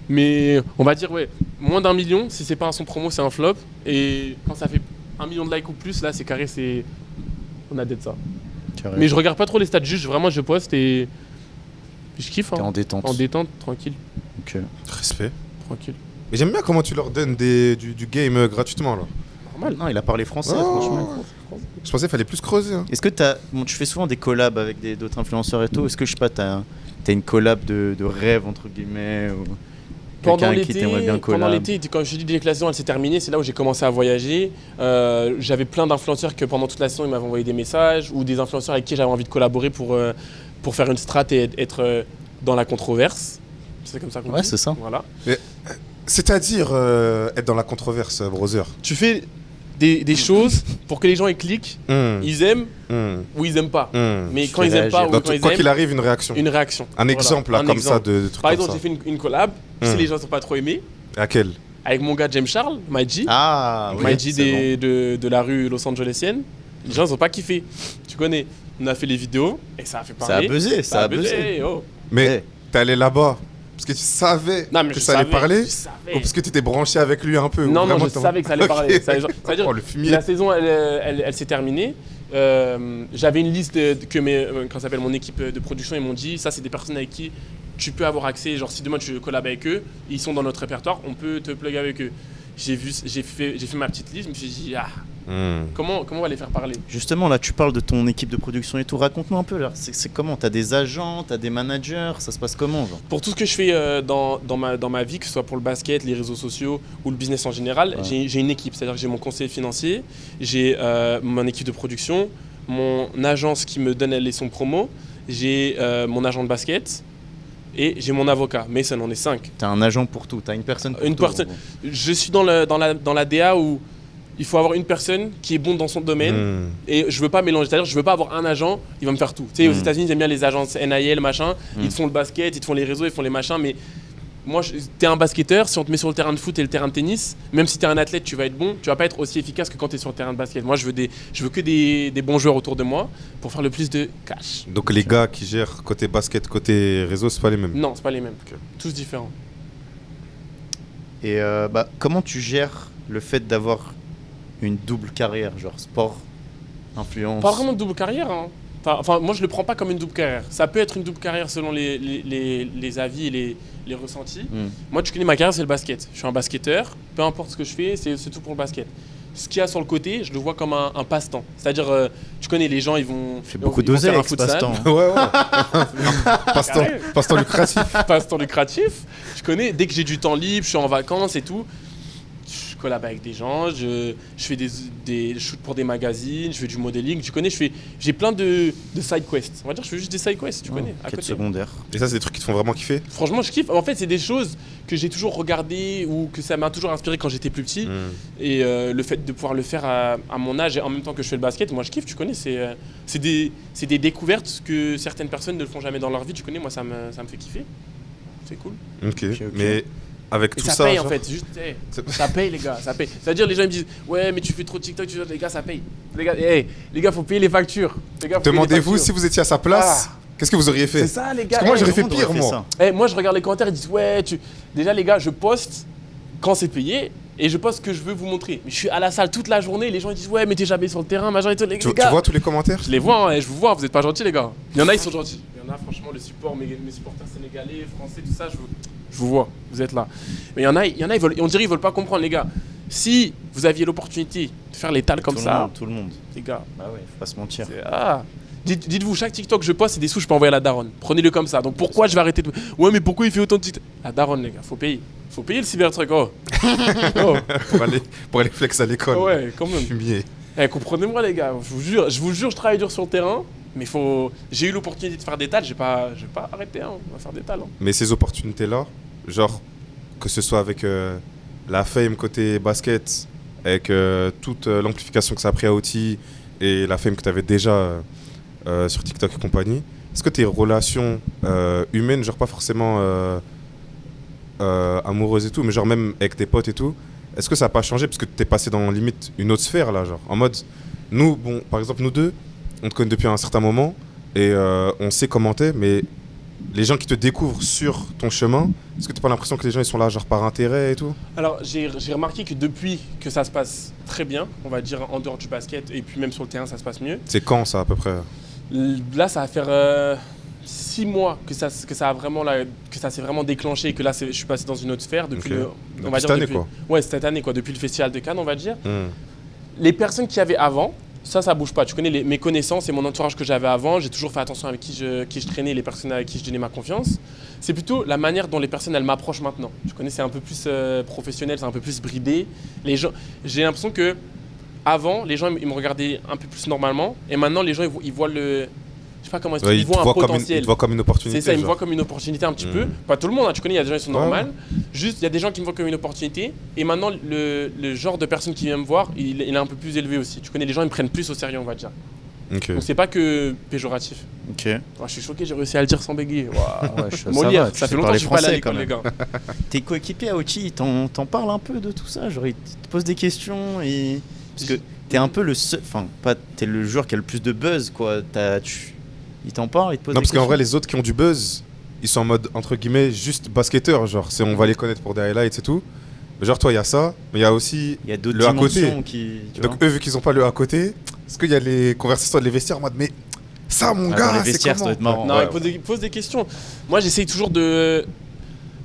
Mais on va dire, ouais, moins d'1 million, si c'est pas un son promo, c'est un flop. Et quand ça fait 1 million de likes ou plus, là c'est carré, on a d'être ça. Carré. Mais je regarde pas trop les stats, juste vraiment je poste et je kiffe. T'es Hein. en détente. En détente, tranquille. Ok. Respect. Tranquille. Mais j'aime bien comment tu leur donnes du game gratuitement là. Normal. Non, il a parlé français, Oh. franchement. Je pensais qu'il fallait plus creuser. Hein. Est-ce que tu fais souvent des collabs avec d'autres influenceurs et tout? Est-ce que, je sais pas, t'as une collab de rêve, entre guillemets, ou Pendant quelqu'un avec qui t'aimerais bien pendant collab? l'été, quand je te dis dès que la saison elle s'est terminée, c'est là où j'ai commencé à voyager. J'avais plein d'influenceurs que pendant toute la saison ils m'avaient envoyé des messages ou des influenceurs avec qui j'avais envie de collaborer pour faire une strat et être dans la controverse. C'est comme ça qu'on Ouais, dit. c'est ça. Voilà. C'est-à-dire être dans la controverse, brother. Tu fais des choses pour que les gens ils cliquent, ils aiment ou ils aiment pas. Mais quand fais ils aiment pas réagir. ou quand ils Quoi aiment, qu'il arrive, une réaction. une réaction. Un exemple là, Un comme exemple. ça de trucs Par comme exemple, ça. j'ai fait une collab, si les gens sont pas trop aimés, Laquelle? avec mon gars James Charles, Maïji. Ah, oui, Maïji c'est de la rue Los Angelesienne. Les gens ils ont pas kiffé. Tu connais. On a fait les vidéos et ça a fait bon. Ça a parler. buzzé, ça a buzzé. Oh. Mais Eh. t'es allé là-bas parce que tu savais Non, mais que je ça allait savais, parler je savais. ou parce que tu étais branché avec lui un peu? ou Non, vraiment je t'as- savais que ça allait Ok. parler. C'est-à-dire, Oh, le fumier. la saison, elle s'est terminée. J'avais une liste quand ça s'appelle mon équipe de production, ils m'ont dit ça, c'est des personnes avec qui tu peux avoir accès. Genre, si demain tu collabes avec eux, ils sont dans notre répertoire, on peut te plug avec eux. J'ai fait ma petite liste, je me suis dit, comment on va les faire parler? Justement, là, tu parles de ton équipe de production et tout. Raconte-nous un peu, là. C'est comment? T'as des agents, t'as des managers? Ça se passe comment, genre? Pour tout ce que je fais dans ma vie, que ce soit pour le basket, les réseaux sociaux ou le business en général, j'ai une équipe. C'est-à-dire que j'ai mon conseiller financier, j'ai mon équipe de production, mon agence qui me donne les sons promo, j'ai mon agent de basket et j'ai mon avocat. Mason, on est 5. T'as un agent pour tout. T'as une personne pour Une tout. personne. Je suis dans la DA où il faut avoir une personne qui est bonne dans son domaine et je veux pas mélanger. C'est-à-dire je veux pas avoir un agent, il va me faire tout. Tu sais, aux États-Unis, j'aime bien les agences NIL, machin. Ils te font le basket, ils te font les réseaux, ils font les machins, mais moi, t'es un basketteur, si on te met sur le terrain de foot et le terrain de tennis, même si t'es un athlète, tu vas être bon, tu vas pas être aussi efficace que quand t'es sur le terrain de basket. Moi, je veux que des bons joueurs autour de moi pour faire le plus de cash. Donc les gars qui gèrent côté basket, côté réseau, c'est pas les mêmes. Non, c'est pas les mêmes. Tous différents. Et comment tu gères le fait d'avoir une double carrière, genre sport, influence? Pas vraiment de double carrière. Hein. Enfin, moi, je le prends pas comme une double carrière. Ça peut être une double carrière selon les avis et les ressentis. Moi, tu connais ma carrière, c'est le basket. Je suis un basketteur. Peu importe ce que je fais, c'est tout pour le basket. Ce qu'il y a sur le côté, je le vois comme un passe-temps. C'est-à-dire, tu connais les gens, ils vont Fait beaucoup ils vont d'oseille faire un avec ce futsal. passe-temps. Ouais. Passe-temps lucratif. Passe-temps lucratif. Je connais, dès que j'ai du temps libre, je suis en vacances et tout, je collab avec des gens, je fais des shoots pour des magazines, je fais du modeling. Tu connais, j'ai plein de side quests. On va dire, je fais juste des side quests, tu connais, à Quête côté. secondaire. Et ça, c'est des trucs qui te font vraiment kiffer. Franchement, je kiffe. En fait, c'est des choses que j'ai toujours regardées ou que ça m'a toujours inspiré quand j'étais plus petit. Et le fait de pouvoir le faire à mon âge et en même temps que je fais le basket, moi je kiffe, tu connais. C'est des découvertes que certaines personnes ne le font jamais dans leur vie. Tu connais, moi ça me fait kiffer. C'est cool. Ok. Mais avec Et tout ça ça, paye genre, en fait. Juste, ça paye les gars, ça paye. C'est-à-dire les gens ils me disent ouais mais tu fais trop de TikTok, les gars ça paye. Les gars faut payer les factures. Les gars, faut payer les demandez-vous factures. si vous étiez à sa place, qu'est-ce que vous auriez fait? C'est ça les gars. Parce que moi, j'aurais tout fait le monde aurait pire, fait moi. ça. Moi, je regarde les commentaires, ils disent ouais, déjà les gars, je poste quand c'est payé et je poste ce que je veux vous montrer. Mais je suis à la salle toute la journée, les gens ils disent ouais, mais t'es jamais sur le terrain, machin et tout. Les Tu gars, vois tous les commentaires? je les vois, hein, et je vous vois, vous êtes pas gentils les gars. Il y en a, ils sont gentils. Il y en a, franchement, le support, mes supporters sénégalais, français, tout ça, je vous vois, vous êtes là. Mais il y en a, on dirait ils veulent pas comprendre les gars. Si vous aviez l'opportunité de faire les tals comme ça, Tout le monde. les gars, Bah ouais, faut pas se mentir. Dites-vous, chaque TikTok que je poste, c'est des sous, je peux envoyer à la daronne. Prenez-le comme ça. Donc pourquoi je vais arrêter de... Ouais, mais pourquoi il fait autant de TikTok? La daronne, les gars, faut payer. Faut payer le cybertruck, oh. Oh. pour aller flex à l'école. Ouais, quand même. Fumier. Comprenez-moi, les gars, je vous jure, je travaille dur sur le terrain, mais j'ai eu l'opportunité de faire des tals, je vais pas arrêter, hein, on va faire des tals. Hein. Mais ces opportunités-là, genre, que ce soit avec la fame côté basket, avec toute l'amplification que ça a pris à OT et la fame que tu avais déjà sur TikTok et compagnie, est-ce que tes relations humaines, genre pas forcément amoureuses et tout, mais genre même avec tes potes et tout, est-ce que ça n'a pas changé parce que tu es passé dans limite une autre sphère là, genre en mode, nous, bon, par exemple, nous deux, on te connaît depuis un certain moment et on sait comment t'es, mais les gens qui te découvrent sur ton chemin, est-ce que tu n'as pas l'impression que les gens ils sont là genre par intérêt et tout? Alors j'ai remarqué que depuis que ça se passe très bien, on va dire en dehors du basket et puis même sur le terrain ça se passe mieux. C'est quand ça à peu près? Là ça va faire 6 mois que ça s'est vraiment déclenché et que là je suis passé dans une autre sphère depuis Okay. on va Cette dire année, depuis, quoi. Ouais, cette année quoi, depuis le festival de Cannes on va dire. Hmm. Les personnes qu'il y avait avant, ça bouge pas. Tu connais mes connaissances et mon entourage que j'avais avant. J'ai toujours fait attention avec qui je traînais, les personnes avec qui je donnais ma confiance. C'est plutôt la manière dont les personnes elles m'approchent maintenant. Tu connais, c'est un peu plus professionnel, c'est un peu plus bridé. Les gens, j'ai l'impression que avant, les gens ils me regardaient un peu plus normalement et maintenant les gens ils voient le, je sais pas comment expliquer, Ouais, ils voient un potentiel. Ils te voient comme une opportunité. C'est ça, ils me genre. voient comme une opportunité un petit peu. Mhm. Pas tout le monde, hein, tu connais, il y a des gens qui sont Ouais, normaux. Juste, il y a des gens qui me voient comme une opportunité. Et maintenant, le genre de personne qui vient me voir, il est un peu plus élevé aussi. Tu connais, les gens, ils me prennent plus au sérieux, on va dire. Ok. Donc, c'est pas que péjoratif. Ok. Oh, je suis choqué, j'ai réussi à le dire sans bégayer. Waouh. Ouais, Molière, va, tu ça sais fait longtemps que parler je suis pas allé à français, l'école, quand les même. gars. Tes coéquipiers à Ochi, ils t'en parlent un peu de tout ça, genre ils te posent des questions et parce que t'es un peu le seul, enfin pas t'es le joueur qui a le plus de buzz quoi. Ils t'en parlent, ils te posent Non, des parce qu'en questions. vrai, les autres qui ont du buzz, ils sont en mode, entre guillemets, juste basketteur. Genre, on va les connaître pour des highlights et tout. Mais genre, toi, il y a ça, mais il y a aussi Il y a d'autres le à côté. dimensions qui. Tu Donc, vois. eux, vu qu'ils n'ont pas le à côté, est-ce qu'il y a les conversations dans les vestiaires en mode, mais ça, mon Ah, gars, dans les c'est vestiaires, ça comment doit être marrant. Non, Ouais, ils posent des questions. Moi, j'essaye toujours de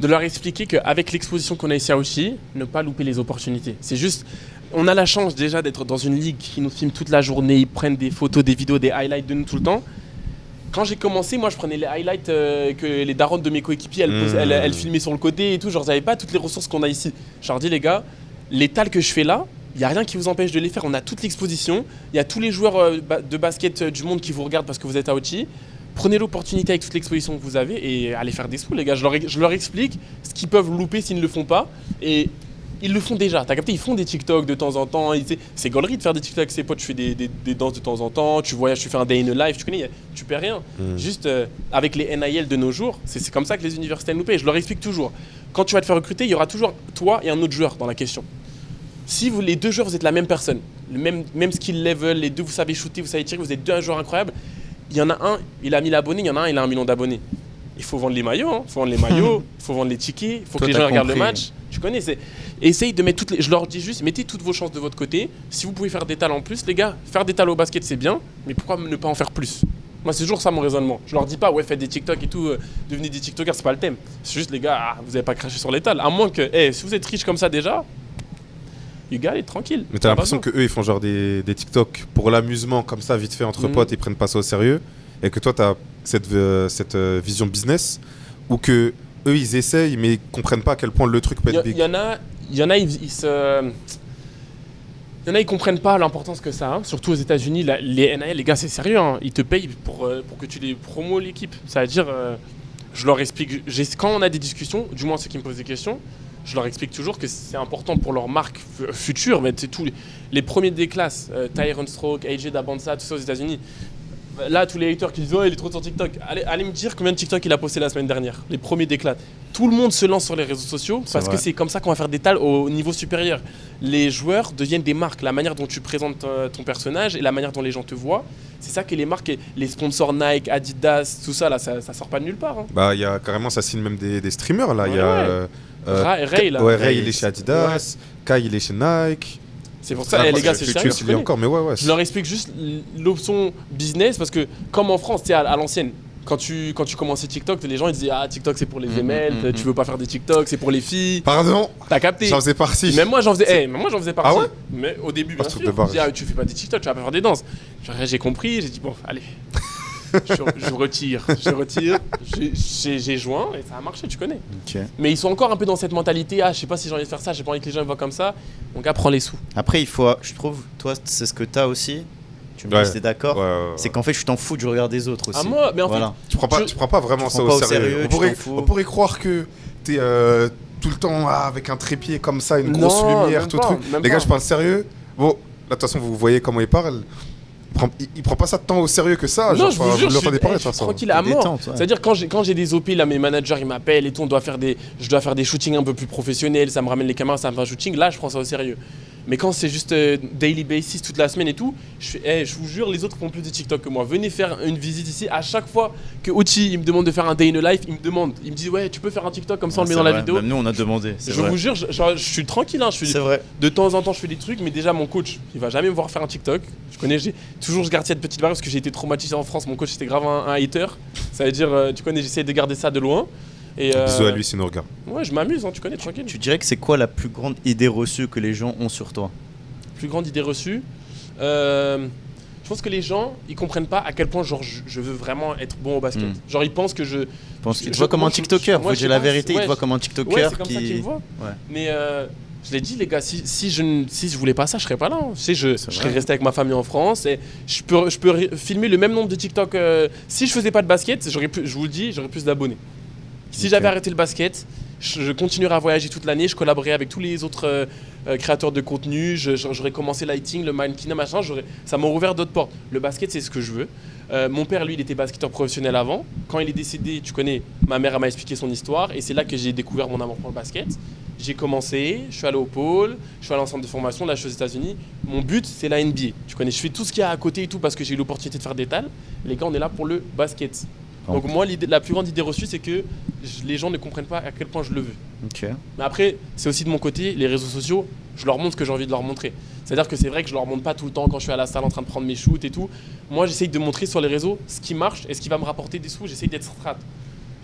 leur expliquer qu'avec l'exposition qu'on a ici à Ochi, ne pas louper les opportunités. C'est juste, on a la chance déjà d'être dans une ligue qui nous filme toute la journée, ils prennent des photos, des vidéos, des highlights de nous tout le temps. Quand j'ai commencé, moi, je prenais les highlights que les darons de mes coéquipiers, elles filmaient sur le côté et tout. Genre, j'avais pas toutes les ressources qu'on a ici. Je leur dis, les gars, les tals que je fais là, il n'y a rien qui vous empêche de les faire. On a toute l'exposition. Il y a tous les joueurs de basket du monde qui vous regardent parce que vous êtes à Ochi. Prenez l'opportunité avec toute l'exposition que vous avez et allez faire des sous, les gars. Je leur explique ce qu'ils peuvent louper s'ils ne le font pas. Et ils le font déjà. T'as capté, ils font des TikTok de temps en temps. C'est gaulerie de faire des TikTok avec ses potes. Tu fais des danses de temps en temps. Tu voyages, tu fais un day in a life. Tu connais, tu perds rien. Juste avec les NIL de nos jours, c'est comme ça que les universités nous payent. Je leur explique toujours. Quand tu vas te faire recruter, il y aura toujours toi et un autre joueur dans la question. Si les deux joueurs, vous êtes la même personne, le même skill level, les deux, vous savez shooter, vous savez tirer, vous êtes deux joueurs incroyables, il y en a un, il a 1000 abonnés, il y en a un, il a 1 million d'abonnés. Il faut vendre les maillots, il faut vendre les maillots, il faut vendre les tickets, il faut que les gens regardent le match. Tu connais, essaye de mettre je leur dis juste, mettez toutes vos chances de votre côté. Si vous pouvez faire des talents en plus, les gars, faire des talents au basket, c'est bien, mais pourquoi ne pas en faire plus? Moi, c'est toujours ça mon raisonnement. Je leur dis pas, ouais, faites des TikTok et tout, devenez des TikTokers, c'est pas le thème. C'est juste, les gars, vous n'avez pas craché sur les tals. À moins que, si vous êtes riche comme ça déjà, you got it, tranquille. Mais t'as l'impression qu'eux, ils font genre des TikTok pour l'amusement, comme ça, vite fait, entre potes, ils prennent pas ça au sérieux. Et que toi, t'as cette vision business, ou que eux, ils essayent, mais ils comprennent pas à quel point le truc peut être big. Il y en a, ils comprennent pas l'importance que ça a, surtout aux États-Unis. Les NIL, les gars, c'est sérieux, hein. Ils te payent pour que tu les promos l'équipe. Ça veut dire, je leur explique, quand on a des discussions, du moins ceux qui me posent des questions, je leur explique toujours que c'est important pour leur marque future. Mais tous les premiers des classes, Tyron Stroke, AJ Dabanza, tout ça aux États-Unis. Là, tous les haters qui disent « Oh, il est trop sur TikTok ». Allez me dire combien de TikTok il a posté la semaine dernière. Les premiers d'éclat. Tout le monde se lance sur les réseaux sociaux parce que c'est comme ça qu'on va faire des tals au niveau supérieur. Les joueurs deviennent des marques. La manière dont tu présentes ton personnage et la manière dont les gens te voient, c'est ça que les marques, les sponsors Nike, Adidas, tout ça, là, ça sort pas de nulle part. Hein. Bah, il y a carrément, ça signe même des streamers, là. Il y a Ray, là. Ouais, Ray, il est chez Adidas. Kai, il est chez Nike. C'est pour ça, les gars, c'est sérieux. Il est encore, mais ouais. Je leur explique juste l'option business parce que, comme en France, tu sais, à l'ancienne, quand tu commençais TikTok, les gens ils disaient « Ah, TikTok, c'est pour les ML, tu veux pas faire des TikTok, c'est pour les filles. » Pardon. T'as capté. J'en faisais partie. Même moi, j'en faisais partie. Ah ouais? Mais au début, bien sûr. Je Je dis « Ah, tu fais pas des TikTok, tu vas pas faire des danses. » J'ai compris, j'ai dit « Bon, allez. » Je retire. J'ai joint et ça a marché, tu connais. Ok. Mais ils sont encore un peu dans cette mentalité, je sais pas si j'ai envie de faire ça, j'ai pas envie que les gens me voient comme ça. Mon gars, prends les sous. Après, je trouve, toi, c'est ce que t'as aussi. Tu me dis si t'es d'accord. C'est qu'en fait, je t'en fous du regard des autres aussi. Ah, moi, mais en fait, tu prends pas vraiment ça au sérieux. On pourrait croire que t'es tout le temps avec un trépied comme ça, une grosse lumière, tout truc. Les gars, je parle sérieux. Bon, là, de toute façon, vous voyez comment il parle. Il prend pas ça de temps au sérieux que ça. Non, je vous jure, je suis façon. tranquille à mort. C'est-à-dire quand j'ai des OP, là, mes managers ils m'appellent et tout, je dois faire des shootings un peu plus professionnels, ça me ramène les caméras, ça me fait un shooting. Là, je prends ça au sérieux. Mais quand c'est juste daily basis toute la semaine et tout, je vous jure, les autres font plus de TikTok que moi. Venez faire une visite ici. À chaque fois que Oti il me demande de faire un day in a life, il me dit ouais, tu peux faire un TikTok comme ça, on le met dans la vidéo. Même nous, on a demandé. Je vous jure, je suis tranquille. C'est vrai. De temps en temps, je fais des trucs, mais déjà mon coach, il va jamais me voir faire un TikTok. Je garde cette petite barrière parce que j'ai été traumatisé en France. Mon coach était grave un hater. Ça veut dire, tu connais, j'essaie de garder ça de loin. Bisous à lui s'il nous regarde. Ouais, je m'amuse, tu connais, tranquille. Tu dirais que c'est quoi la plus grande idée reçue que les gens ont sur toi? Plus grande idée reçue, je pense que les gens ils comprennent pas à quel point genre je veux vraiment être bon au basket. Genre ils pensent que je pense qu'ils te voient comme un TikToker. Faut dire la vérité, ils te voient comme un TikToker. Ouais, c'est comme ça qu'ils me voient. Ouais. Mais je l'ai dit les gars, si je voulais pas ça, je serais pas là. Tu sais, je serais resté avec ma famille en France et je peux filmer le même nombre de TikTok. Si je faisais pas de basket, je vous le dis, j'aurais plus d'abonnés. Si j'avais arrêté le basket, je continuerais à voyager toute l'année, je collaborerais avec tous les autres créateurs de contenu, j'aurais commencé lighting, le mannequinat, machin, ça m'a ouvert d'autres portes. Le basket, c'est ce que je veux. Mon père, lui, il était basketteur professionnel avant. Quand il est décédé, tu connais, ma mère m'a expliqué son histoire et c'est là que j'ai découvert mon amour pour le basket. J'ai commencé, je suis allé au pôle, je suis allé en centre de formation, là je suis aux États-Unis. Mon but, c'est la NBA. Tu connais, je fais tout ce qu'il y a à côté et tout parce que j'ai eu l'opportunité de faire des tals. Les gars, on est là pour le basket. Donc moi, la plus grande idée reçue, c'est que les gens ne comprennent pas à quel point je le veux. Okay. Mais après, c'est aussi de mon côté, les réseaux sociaux, je leur montre ce que j'ai envie de leur montrer. C'est-à-dire que c'est vrai que je leur montre pas tout le temps quand je suis à la salle en train de prendre mes shoots et tout. Moi, j'essaye de montrer sur les réseaux ce qui marche et ce qui va me rapporter des sous. J'essaye d'être strat.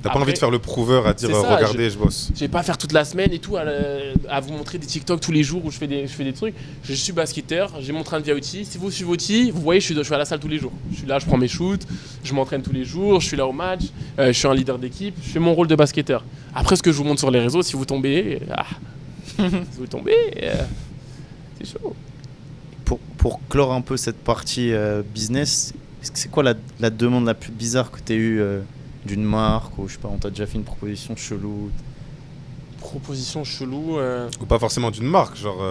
T'as pas envie de faire le prouveur à dire regardez, je bosse. Je vais pas faire toute la semaine et tout à vous montrer des TikTok tous les jours où je fais des trucs. Je suis basketteur, j'ai mon train de vie à Oti. Si vous suivez Oti, vous voyez, je suis à la salle tous les jours. Je suis là, je prends mes shoots, je m'entraîne tous les jours, je suis là au match, je suis un leader d'équipe, je fais mon rôle de basketteur. Après, ce que je vous montre sur les réseaux, si vous tombez, c'est chaud. Pour clore un peu cette partie business, c'est quoi la demande la plus bizarre que tu as eue d'une marque ou je sais pas, on t'a déjà fait une proposition chelou? Proposition chelou Ou pas forcément d'une marque, genre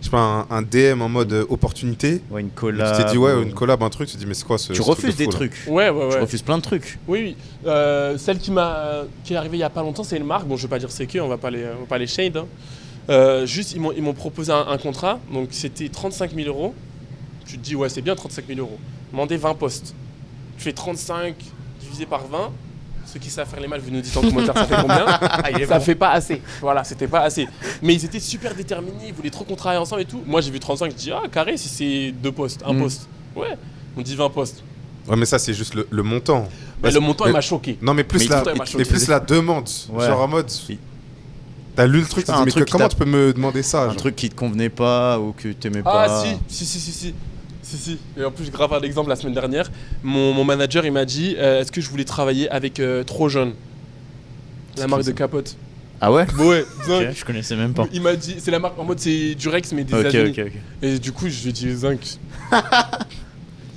je sais pas, un DM en mode opportunité. Ouais, une collab. Tu t'es dit une collab, un truc, tu te dis mais c'est quoi ce Tu refuses des trucs. Ouais. Tu refuses plein de trucs. Oui. Celle qui est arrivée il y a pas longtemps, c'est une marque. Bon, je vais pas dire c'est qui, on va pas les shade. Hein. Juste, ils m'ont proposé un contrat, donc c'était 35 000 €. Tu te dis ouais, c'est bien 35 000 €. Demandez 20 postes. Tu fais 35 divisé par 20. Ceux qui savent faire les maths, vous nous dites en commentaire ça fait combien. Ça fait pas assez. Voilà, c'était pas assez. Mais ils étaient super déterminés, ils voulaient trop qu'on travaille ensemble et tout. Moi j'ai vu 35, je dis carré si c'est 2 postes, un poste. Ouais, on dit 20 postes. Ouais, mais ça c'est juste le montant. Le montant il m'a choqué. Non mais plus la demande. Ouais. Genre en mode. Oui. T'as lu le truc, t'as dit mais comment tu peux me demander ça? Un truc qui te convenait pas ou que t'aimais pas. Ah si. Et en plus, grave un exemple la semaine dernière, mon manager il m'a dit est-ce que je voulais travailler avec Trop Jeune, la marque de capote. Ah ouais? Ouais. Okay, je connaissais même pas. Il m'a dit c'est la marque en mode c'est Durex mais des États-Unis. Okay. Et du coup je lui ai dit Zinc.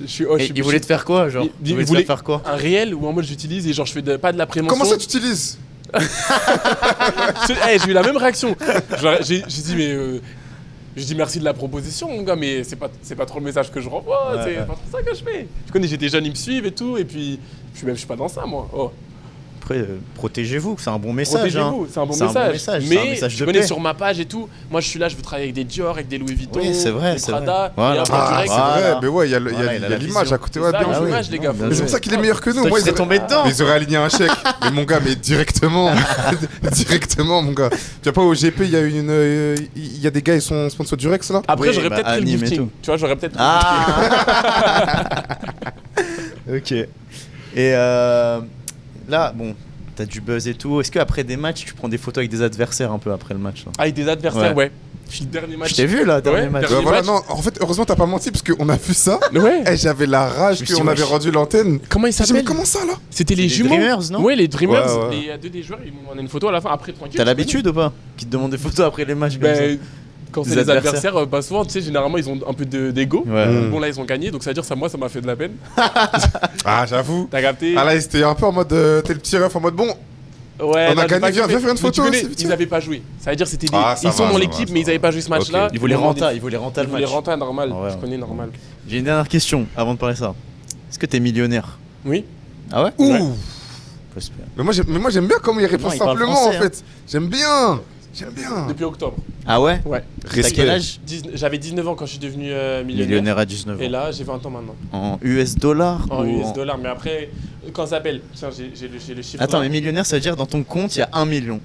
Il voulait te faire quoi genre? Il voulait faire quoi? Un réel où en mode j'utilise et genre je fais pas de la prémention. Comment ça tu utilises? J'ai eu la même réaction. J'ai dit mais je dis merci de la proposition mon gars, mais c'est pas trop le message que je renvoie, c'est pas trop ça que je fais. Tu connais, j'ai des jeunes, ils me suivent et tout, et puis je suis pas dans ça moi. Après, protégez-vous, c'est un bon message. Protégez-vous, c'est un bon message. Mais je connais sur ma page et tout, moi je suis là, je veux travailler avec des Dior, avec des Louis Vuitton, oui, c'est vrai, des Prada. Voilà. C'est vrai, mais ouais, il y a l'image à côté. Il y a l'image, les gars. C'est pour ça qu'il est meilleur que nous. Moi, ils tombé dedans. Ils auraient aligné un chèque. Mais mon gars, mais directement, mon gars. Tu vois pas au GP, il y a des gars, ils sont sponsors du Rex là. Après, j'aurais peut-être pris le gifting. Tu vois, j'aurais peut-être. Ok. Et là, bon. T'as du buzz et tout. Est-ce qu'après des matchs, tu prends des photos avec des adversaires un peu après le match là? Avec des adversaires, ouais. Je suis le dernier match. Je t'ai vu là, dernier Ouais, match. dernier Voilà, match. non, en fait, heureusement, t'as pas menti parce qu'on a vu ça. Ouais. Et j'avais la rage Je me suis dit, qu'on avait wesh. rendu l'antenne. Comment ils J'ai dit, mais s'appellent? comment ça là? C'était les Les jumeaux. Dreamers, non? Ouais, les Dreamers. Ouais, ouais. Et il y a deux des joueurs, ils m'ont demandé une photo à la fin. Après, tranquille. T'as l'habitude ou pas? Qui te demandent des photos après les matchs comme Ben, quand Des c'est les adversaires. adversaires, bah souvent, tu sais, généralement, ils ont un peu d'ego. ça? Ouais. Mm. Bon, là, ils ont gagné, donc ça veut dire ça, moi, ça m'a fait de la peine. Ah, j'avoue. T'as capté? Ah là, c'était un peu en mode. T'es le petit ref en mode bon. Ouais, On a là, j'ai gagné, pas viens kiffé. faire une Mais photo tu connais, aussi, putain. ils avaient pas joué. Ça veut dire c'était des... Ah, ça ils sont va, dans ça l'équipe, va, mais ils ça avaient pas joué ce match-là. Ok. Ils voulaient Ils renta le le match. renta normal. Ah ouais. Je connais normal. J'ai une dernière question avant de parler de ça. Est-ce que t'es millionnaire? Oui. Ah ouais? Ouh. Ouais. J'espère. Mais moi, j'aime bien comment il répond Non, il parle simplement français, en fait. J'aime bien. J'aime bien. Depuis octobre. Ah ouais? Ouais. T'as quel Respect. âge? J'avais 19 ans quand je suis devenu millionnaire. Millionnaire à 19 ans. Et là, j'ai 20 ans maintenant. En US dollars En ou US dollars. Mais après, quand ça s'appelle. Tiens, j'ai le chiffre. Attends, là. mais millionnaire, ça veut dire dans ton compte, il y a 1 million.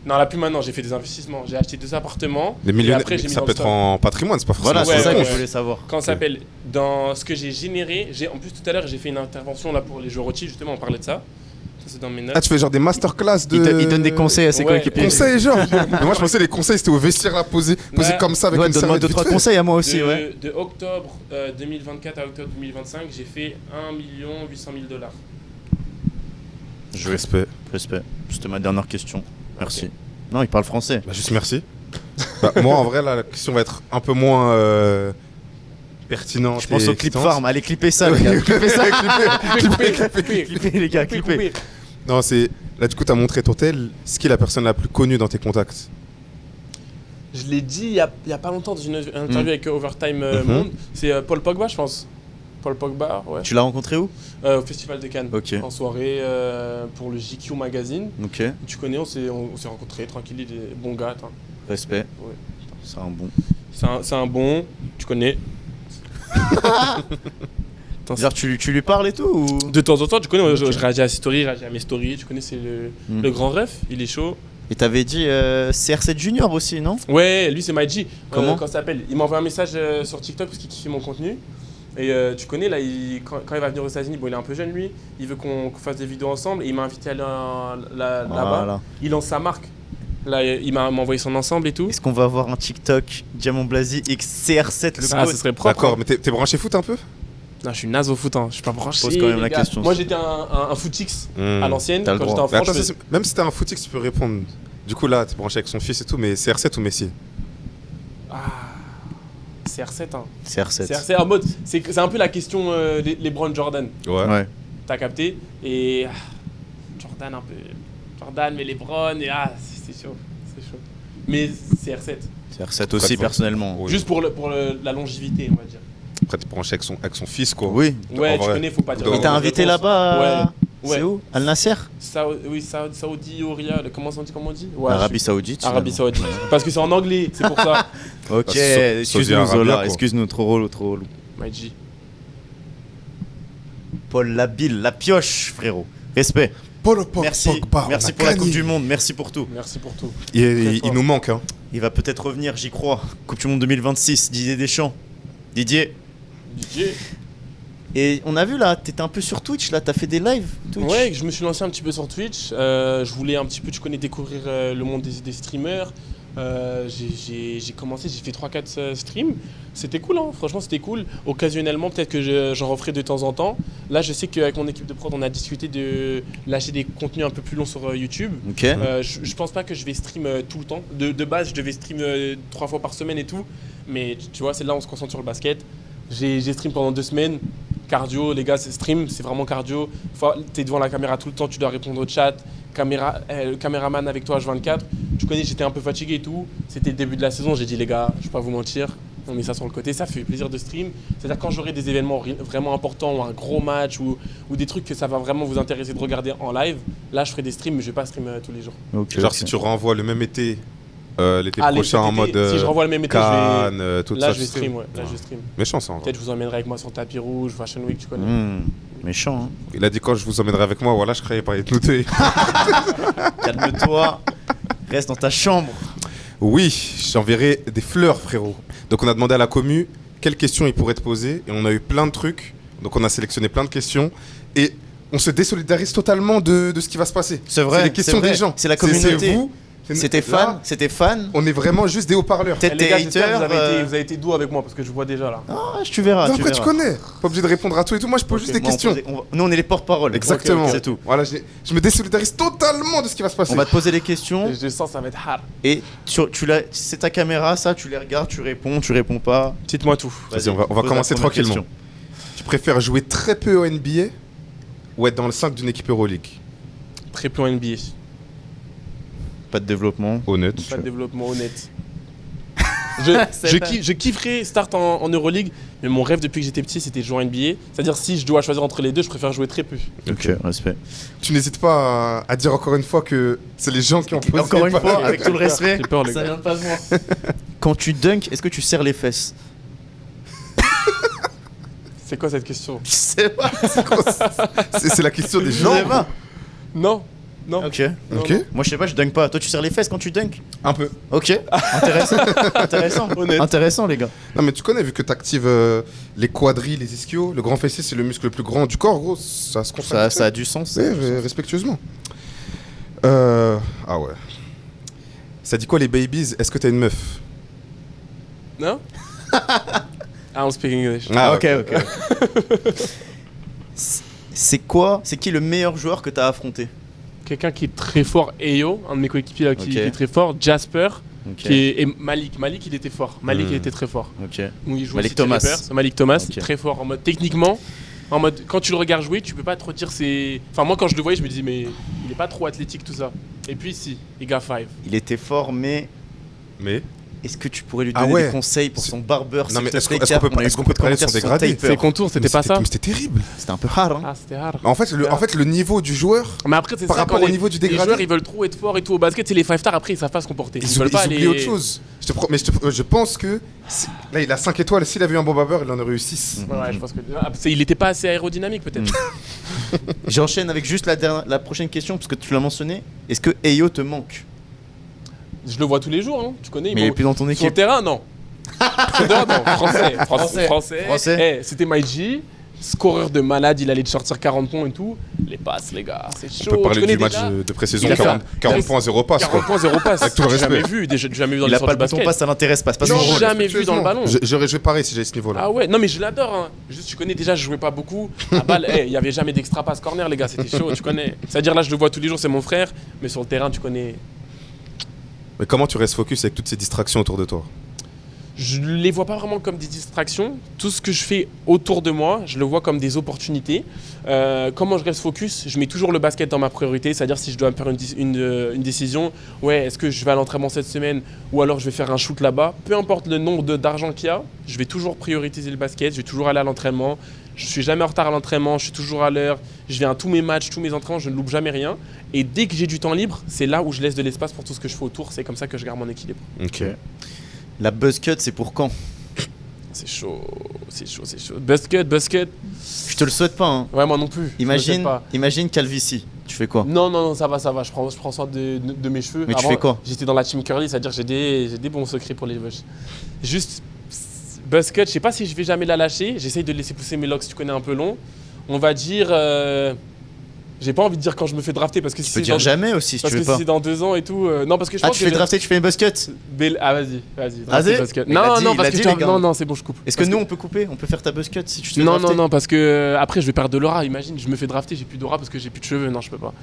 Non, là, plus maintenant. J'ai fait des investissements. J'ai acheté 2 appartements. Les Et millionnaires, après, j'ai mis ça dans peut le être stock. en patrimoine, c'est pas forcément Voilà, sur c'est le ça compte. que je voulais savoir. Quand ça s'appelle, dans ce que j'ai généré, en plus tout à l'heure j'ai fait une intervention là pour les joueurs au justement on parlait de ça. Ça c'est dans mes notes. Ah, tu fais genre des masterclass de. Il donne des conseils à ses Ouais. coéquipiers. Conseils, genre. Mais moi, je pensais les conseils c'était au vestiaire là, posé Ouais. comme ça avec Ouais, une donne-moi serviette 2-3 vite fait. conseils à moi aussi, ouais. De octobre 2024 à octobre 2025, j'ai fait 1 800 000 $. Je Respect. Respect. C'était ma dernière question. Merci. Non, il parle français. Bah, juste merci. Bah, moi, en vrai, là, la question va être un peu moins pertinente. Je pense et au clip excitante. farm. Allez, clippez ça, les gars. Clippez ça. Coupé. Clippez, les gars, clippez. Non, c'est. Là, du coup, t'as montré ton tel. C'est qui la personne la plus connue dans tes contacts? Je l'ai dit il y a pas longtemps dans une interview avec Overtime Mhm. Monde, c'est Paul Pogba je pense. Paul Pogba, ouais. Tu l'as rencontré où? Au Festival de Cannes. Ok. En soirée pour le JQ Magazine. Ok. Tu connais, on s'est rencontrés, tranquille, il est bon gars. Attends. Respect. Ouais. C'est un bon. C'est un bon, tu connais. Genre, tu lui parles et tout ou... De temps en temps, tu connais, Ok. je réagis à ses stories, je réagis à mes stories, tu connais, c'est le grand ref, il est chaud. Et t'avais dit CR7 Junior aussi, non? Ouais, lui c'est MyG. Comment Quand ça s'appelle il m'envoie un message sur TikTok parce qu'il kiffe mon contenu. Et tu connais, là, quand il va venir aux États-Unis, bon, il est un peu jeune lui, il veut qu'on fasse des vidéos ensemble et il m'a invité à aller là-bas. Voilà. Il lance sa marque. Là, il m'a envoyé son ensemble et tout. Est-ce qu'on va avoir un TikTok Diamant Blasi X CR7 le Ah, code? ce serait propre. D'accord, mais t'es branché foot un peu? Non, je suis naze au foot, hein. Je suis pas branché. Pose quand même les la gars. question. Moi j'étais un footix à l'ancienne, T'as le quand droit. j'étais en Mais France. attends, je ça, même si t'es un footix, tu peux répondre. Du coup, là, t'es branché avec son fils et tout, mais CR7 ou Messi? Ah, CR7, hein. CR7. CR7 en mode, c'est un peu la question LeBron Jordan. Ouais. T'as capté? Et Jordan un peu. Jordan, mais LeBron, et c'est chaud. C'est chaud. Mais CR7. CR7 aussi, personnellement. Oui. Juste pour la longévité, on va dire. Après, t'es branché avec son fils, quoi. Oui. Ouais, En tu vrai. connais, faut pas dire. Il Il t'a invité là-bas Ouais. C'est où? Al Nasser? Oui, Saudi au Riyad, comment on dit? Ouais, Arabie Saoudite. Arabie finalement. Saoudite. Parce que c'est en anglais, c'est pour ça. Ok, Saudi excuse-nous Arabia, Zola, quoi. excuse-nous, trop relou. MyG. Paul Labille, la pioche, frérot. Respect. Paul Merci, Pogba, on merci a pour la gagné. Coupe du Monde, merci pour tout. Merci pour tout. Il fort. nous manque, hein. Il va peut-être revenir, j'y crois. Coupe du Monde 2026, Didier Deschamps. Didier. DJ. Et on a vu là, t'étais un peu sur Twitch là, t'as fait des lives Twitch. Ouais, je me suis lancé un petit peu sur Twitch. Je voulais un petit peu, tu connais, découvrir le monde des streamers. J'ai commencé, j'ai fait 3-4 streams. C'était cool, hein, franchement, c'était cool. Occasionnellement, peut-être que j'en referai de temps en temps. Là, je sais qu'avec mon équipe de prod, on a discuté de lâcher des contenus un peu plus longs sur YouTube. Ok. Je pense pas que je vais stream tout le temps. De base, je devais stream 3 fois par semaine et tout. Mais tu vois, c'est là où on se concentre sur le basket. J'ai stream pendant 2 semaines. Cardio, les gars, stream, c'est vraiment cardio. T'es devant la caméra tout le temps, tu dois répondre au chat. Le caméraman avec toi H24. Tu connais, j'étais un peu fatigué et tout. C'était le début de la saison, j'ai dit les gars, je vais pas vous mentir, on met ça sur le côté, ça fait plaisir de stream. C'est-à-dire quand j'aurai des événements vraiment importants ou un gros match ou des trucs que ça va vraiment vous intéresser de regarder en live, là je ferai des streams, mais je vais pas stream tous les jours. Ok, Genre, ok. si tu renvoies le même été, l'été Allez, prochain en cet mode été, si je renvoie le même été, Cannes, tout là ça. je vais tu stream, sais. ouais. Là je vais stream. Méchant, ça, en vrai. Peut-être je vous emmènerai avec moi sur le tapis rouge, Fashion Week, tu connais. Méchant, hein. Il a dit quand je vous emmènerai avec moi, voilà, je croyais parler de nous deux. Calme-toi. Reste dans ta chambre. Oui, j'enverrai des fleurs, frérot. Donc on a demandé à la commu quelles questions il pourrait te poser et on a eu plein de trucs. Donc on a sélectionné plein de questions et on se désolidarise totalement de ce qui va se passer. C'est vrai, C'est les questions c'est vrai. des gens. C'est la communauté. C'est vous C'était Là, fan. On est vraiment juste des haut-parleurs. T'es Les gars, j'espère que hater. vous avez été doux avec moi parce que je vois déjà là. Ah, tu verras. Non, tu après, tu verras. connais. Pas obligé de répondre à tout et tout. Moi, je pose juste des Moi, questions. nous, on est les porte-parole. Exactement. Ok, c'est tout. Voilà, je me désolidarise totalement de ce qui va se passer. On va te poser des questions Je sens ça va être hard. et c'est ta caméra, ça, tu les regardes, tu réponds pas. Dites-moi tout. Vas-y, on va pose la commencer première tranquillement. question. Tu préfères jouer très peu au NBA ou être dans le 5 d'une équipe Euroleague? Très peu en NBA. Pas de développement. Honnête. Pas de développement honnête. Celle-là. Je kifferais start en Euroleague, mais mon rêve depuis que j'étais petit c'était de jouer en NBA. C'est-à-dire si je dois choisir entre les deux, je préfère jouer très peu. Ok, respect. Tu n'hésites pas à dire encore une fois que c'est les gens qui ont posé. Encore une pas- fois, avec tout le respect, J'ai peur, les ça gars. vient pas de moi. Quand tu dunks, est-ce que tu serres les fesses? C'est quoi cette question? Je sais pas. C'est la question des Je gens. sais pas. Non, non. Ok. Non, Ok. non. Moi, je sais pas, je dunk pas. Toi, tu serres les fesses quand tu dunks? Un peu. Ok. Intéressant. Honnête. Intéressant, les gars. Non, mais tu connais, vu que tu actives les quadris, les ischios, le grand fessier, c'est le muscle le plus grand du corps, gros. Ça se contracte. Ça a du sens. ça. Ouais, respectueusement. Ah ouais. Ça dit quoi les babies? Est-ce que t'as une meuf? Non? I don't speak English. Ah, ok. C'est qui le meilleur joueur que t'as affronté? Quelqu'un qui est très fort, Eyo, un de mes coéquipiers là, qui Ok. est très fort, Jasper, Ok. et Malik. Malik, il était fort. Malik, il était très fort. Ok. Où il joue Malik aussi Terry Thomas. Pierce. Malik Thomas, Ok. très fort. En mode techniquement, en mode quand tu le regardes jouer, tu peux pas trop dire c'est. Enfin, moi quand je le voyais, je me dis, mais il est pas trop athlétique tout ça. Et puis, si, il got 5. Il était fort, mais Mais. est-ce que tu pourrais lui Ah donner ouais. des conseils pour son barbeur? Non, mais s'il te est-ce plaît, qu'on car peut on pas- a eu est-ce qu'on beaucoup de peut parler de son commentaires sur dégradé? taper. Ses contours, c'était Mais pas ça? Mais c'était terrible. C'était un peu hard, hein. Ah, c'était hard. En fait, le niveau du joueur. Mais après, c'est Par ça, rapport quand au niveau du les dégradé. joueurs ils veulent trop être forts et tout au basket, c'est les 5 stars après ils savent pas se comporter. Ils, veulent pas oublient aller. autre chose. Je pense que. Là, il a 5 étoiles. S'il avait eu un bon barbeur, il en aurait eu 6. Ouais, je pense que. Il était pas assez aérodynamique peut-être. J'enchaîne avec juste la prochaine question, parce que tu l'as mentionné. Est-ce que Eyo te manque? Je le vois tous les jours, hein. Tu connais. Mais il est plus dans ton Sur le équipe. terrain, non. Sur le terrain, non. Français. Français. C'était MyG, scoreur de malade, il allait te sortir 40 points et tout. Les passes, les gars, c'est chaud. On peut parler Tu connais du match déjà de pré-saison. Il a fait 40 points, 0 passe. 40 points, 0 passe. Avec tout le J'ai jamais respect. vu, jamais vu dans Il a l'histoire pas du le bouton basket. passe, ça l'intéresse pas. C'est pas Non, son rôle. jamais vu dans le ballon. J'aurais joué pareil si j'avais ce niveau-là. Ah ouais, non mais je l'adore. Hein. Juste, tu connais déjà, je jouais pas beaucoup. À balle, il y avait jamais d'extra passe corner, les gars, c'était chaud, tu connais. C'est-à-dire là, je le vois tous les jours, c'est mon frère, mais sur le terrain, tu connais. Mais comment tu restes focus avec toutes ces distractions autour de toi? Je les vois pas vraiment comme des distractions. Tout ce que je fais autour de moi, je le vois comme des opportunités. Comment je reste focus? Je mets toujours le basket dans ma priorité. C'est-à-dire si je dois faire une décision, ouais, est-ce que je vais à l'entraînement cette semaine ou alors je vais faire un shoot là-bas? Peu importe le nombre d'argent qu'il y a, je vais toujours prioriser le basket. Je vais toujours aller à l'entraînement. Je suis jamais en retard à l'entraînement. Je suis toujours à l'heure. Je viens à tous mes matchs, tous mes entraînements. Je ne loupe jamais rien. Et dès que j'ai du temps libre, c'est là où je laisse de l'espace pour tout ce que je fais autour. C'est comme ça que je garde mon équilibre. Ok. La buzz cut, c'est pour quand? C'est chaud, c'est chaud, c'est chaud. Basket. Je te le souhaite pas, hein. Ouais, moi non plus. Je le sais pas. Imagine Calvici. Tu fais quoi? Non, ça va. Je prends soin de mes cheveux. Mais tu fais quoi? J'étais dans la team curly, c'est-à-dire que j'ai des bons secrets pour les vaches. Juste, buzz cut, je sais pas si je vais jamais la lâcher. J'essaye de laisser pousser mes locks, tu connais, un peu long. On va dire. J'ai pas envie de dire quand je me fais drafter parce que si Tu peux c'est dire dans, jamais aussi si parce tu que veux si pas. c'est dans 2 ans et tout. Non, parce que je Ah, pense tu fais que. drafter, tu fais une buzz cut? Ah, vas-y. Vas-y. buzz cut. Mais il a dit, Non, il parce a que dit, tu les gars. Non, c'est bon, je coupe. Est-ce que Parce nous on peut couper? On peut faire ta buzz cut si tu te fais Non, drafter? non, parce que après je vais perdre de l'aura. Imagine, je me fais drafter, j'ai plus d'aura parce que j'ai plus de cheveux. Non, je peux pas.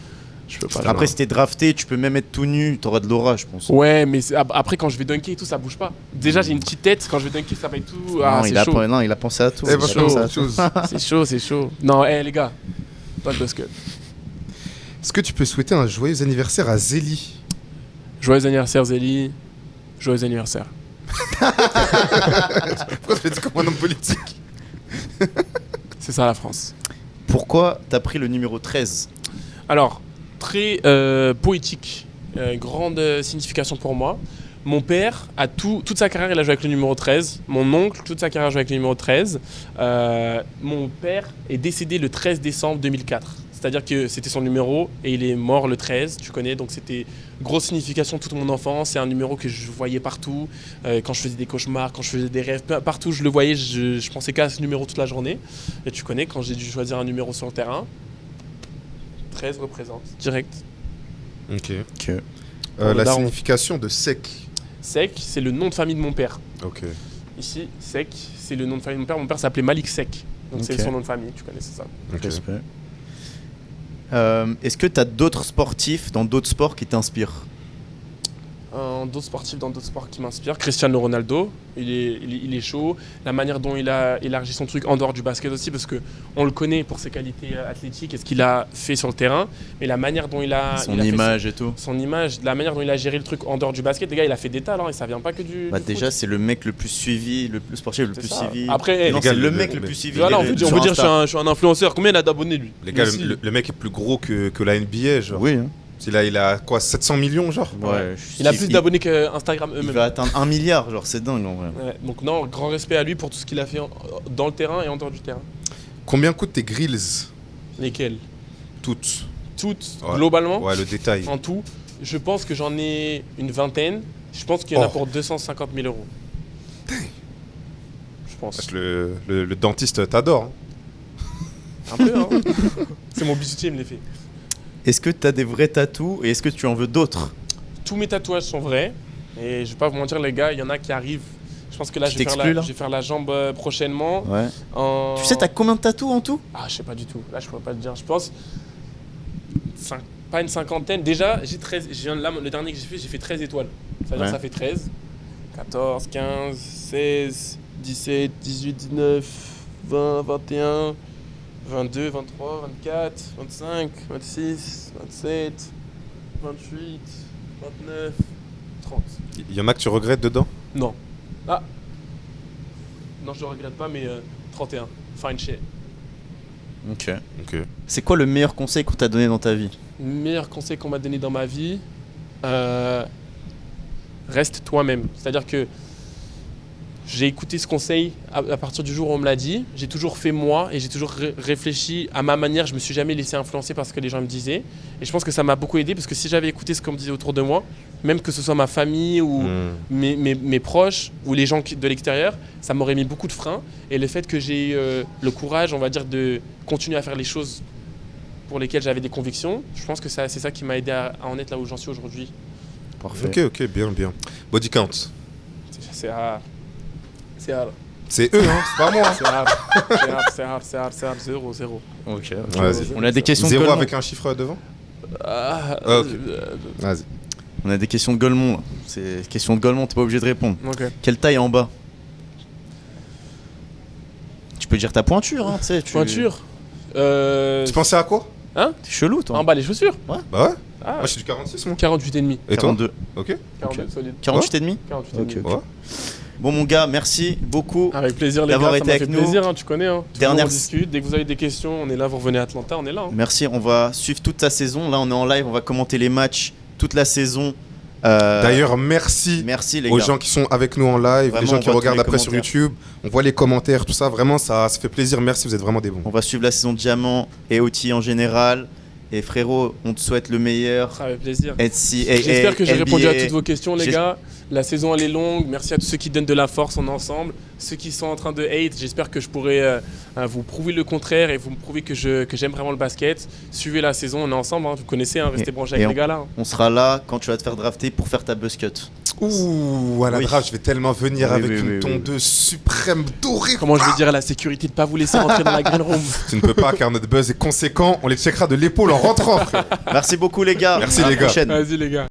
Après, si t'es drafté, tu peux même être tout nu, t'auras de l'aura, je pense. Ouais, mais après quand je vais dunker et tout, ça bouge pas. Déjà, j'ai une petite tête. Quand je vais dunker, ça va être tout. Ah, non, c'est chaud. non, il a pensé à tout. Eh Il ben, a c'est pensé à autre tout. chose. C'est chaud. Non, les gars, pas de buzz cut. Est-ce que tu peux souhaiter un joyeux anniversaire à Zélie? Joyeux anniversaire, Zélie. Joyeux anniversaire. Pourquoi tu l'as dit comme un homme politique? C'est ça la France. Pourquoi t'as pris le numéro 13? Alors, très poétique, grande signification pour moi. Mon père, toute sa carrière, il a joué avec le numéro 13. Mon oncle, toute sa carrière, a joué avec le numéro 13. Mon père est décédé le 13 décembre 2004. C'est-à-dire que c'était son numéro et il est mort le 13, tu connais. Donc c'était grosse signification toute mon enfance. C'est un numéro que je voyais partout. Quand je faisais des cauchemars, quand je faisais des rêves, partout je le voyais. Je pensais qu'à ce numéro toute la journée. Et tu connais, quand j'ai dû choisir un numéro sur le terrain, 13 représente direct. Ok. La daron. signification de sec. Sek, c'est le nom de famille de mon père. Ok. Ici, Sek, c'est le nom de famille de mon père. Mon père s'appelait Malik Sek. Donc c'est Ok. son nom de famille, tu connaissais ça. Ok. Respect. Est-ce que tu as d'autres sportifs dans d'autres sports qui t'inspirent? D'autres sportifs dans d'autres sports qui m'inspirent. Cristiano Ronaldo, il est chaud. La manière dont il a élargi son truc en dehors du basket aussi, parce qu'on le connaît pour ses qualités athlétiques et ce qu'il a fait sur le terrain. Mais la manière dont il a. Son il a fait image et tout. son image, la manière dont il a géré le truc en dehors du basket, les gars, il a fait des talents et ça vient pas que du. Bah du déjà, foot. c'est le mec le plus suivi, le sportif le C'est plus ça. suivi. Après, non, les gars, c'est le le- mec le le- plus suivi. voilà, on peut dire, sur je Insta. suis un influenceur. Combien il a d'abonnés lui? Les gars, Messi. le mec est plus gros que la NBA, genre. Oui. Hein. Il a quoi, 700 millions, genre? Ouais. Il a plus d'abonnés qu'Instagram Il eux-mêmes. va atteindre 1 milliard, genre c'est dingue en vrai. Ouais, donc non, grand respect à lui pour tout ce qu'il a fait dans le terrain et en dehors du terrain. Combien coûtent tes grills? Lesquels? Toutes. Toutes, Ouais. globalement, Ouais, le détail. en tout. Je pense que j'en ai une vingtaine. Je pense qu'il y en a Oh. pour 250 000 euros. Je pense. Parce que le dentiste t'adore. Hein. Un peu, hein. C'est mon bijoutier, il me les fait. Est-ce que tu as des vrais tatous et est-ce que tu en veux d'autres? Tous mes tatouages sont vrais. Et je vais pas vous mentir, les gars, il y en a qui arrivent. Je pense que là, Qui je vais, t'excluent, là je vais faire la jambe prochainement. Ouais. En- Tu sais, t'as combien de tatous en tout? Ah, je sais pas du tout. Là, je pourrais pas te dire. Je pense. Pas une cinquantaine. Déjà, j'ai 13. Là, le dernier que j'ai fait 13 étoiles. C'est-à-dire Ouais. ça fait 13. 14, 15, 16, 17, 18, 19, 20, 21, 22, 23, 24, 25, 26, 27, 28, 29, 30. Il y en a que tu regrettes dedans? Non. Ah. Non, je le regrette pas, mais 31. Fine shit. Ok. Ok. C'est quoi le meilleur conseil qu'on t'a donné dans ta vie? Le meilleur conseil qu'on m'a donné dans ma vie, reste toi-même. C'est-à-dire que j'ai écouté ce conseil à partir du jour où on me l'a dit. J'ai toujours fait moi et j'ai toujours réfléchi à ma manière. Je me suis jamais laissé influencer par ce que les gens me disaient. Et je pense que ça m'a beaucoup aidé parce que si j'avais écouté ce qu'on me disait autour de moi, même que ce soit ma famille ou mes proches ou les gens de l'extérieur, ça m'aurait mis beaucoup de freins. Et le fait que j'ai eu le courage, on va dire, de continuer à faire les choses pour lesquelles j'avais des convictions, je pense que c'est ça qui m'a aidé à en être là où j'en suis aujourd'hui. Parfait. Ok, bien. Body count. C'est hard. C'est hard. C'est eux, hein, c'est pas moi. C'est hard. C'est hard. 0. Ok. Vas-y. On a des questions de Zéro Golemont. avec un chiffre devant? Ah, Ok. Vas-y. On a des questions de Golemont là. C'est question de Golemont, t'es pas obligé de répondre. ok. Quelle taille en bas? Tu peux dire ta pointure, hein, tu sais. Pointure. Tu pensais à quoi? T'es chelou, toi. En bas les chaussures. Bah ouais. Ah, Moi, je suis du 46, moi. 48 et demi. Et toi? 42. Ok. 42 solide. 48 et demi? 48 et Ok, demi. ok. Ouais. Bon mon gars, merci beaucoup. Avec plaisir les D'avoir gars, été ça m'a avec fait nous. plaisir, hein, tu connais. Hein. Dernière- On discute, dès que vous avez des questions, on est là, vous revenez à Atlanta, on est là. Hein. Merci, on va suivre toute ta saison. Là, on est en live, on va commenter les matchs toute la saison. D'ailleurs, merci merci les aux gars. gens qui sont avec nous en live, Vraiment, les gens on qui voit tous regardent les après sur commentaires. YouTube. On voit les commentaires, tout ça. Vraiment, ça fait plaisir. Merci, vous êtes vraiment des bons. On va suivre la saison Diamant et OT en général. Et frérot, on te souhaite le meilleur. Ça fait plaisir. NCAA, J'espère que j'ai NBA. répondu à toutes vos questions, les J'es- gars. La saison, elle est longue. Merci à tous ceux qui donnent de la force, on est ensemble. Ceux qui sont en train de hate, j'espère que je pourrai vous prouver le contraire et vous me prouver que j'aime vraiment le basket. Suivez la saison, on est ensemble. Hein. Vous connaissez, hein, restez branchés avec et les gars là. Hein. On sera là quand tu vas te faire drafter pour faire ta buzz cut. Ouh, à la Oui. draft, je vais tellement venir Oui, avec oui, une oui, tondeuse suprême dorée. Comment je vais dire à la sécurité de pas vous laisser rentrer dans la green room? Tu ne peux pas car notre buzz est conséquent. On les checkera de l'épaule en rentrant, frère. Merci beaucoup les gars. Merci, À la les gars. prochaine. Vas-y les gars.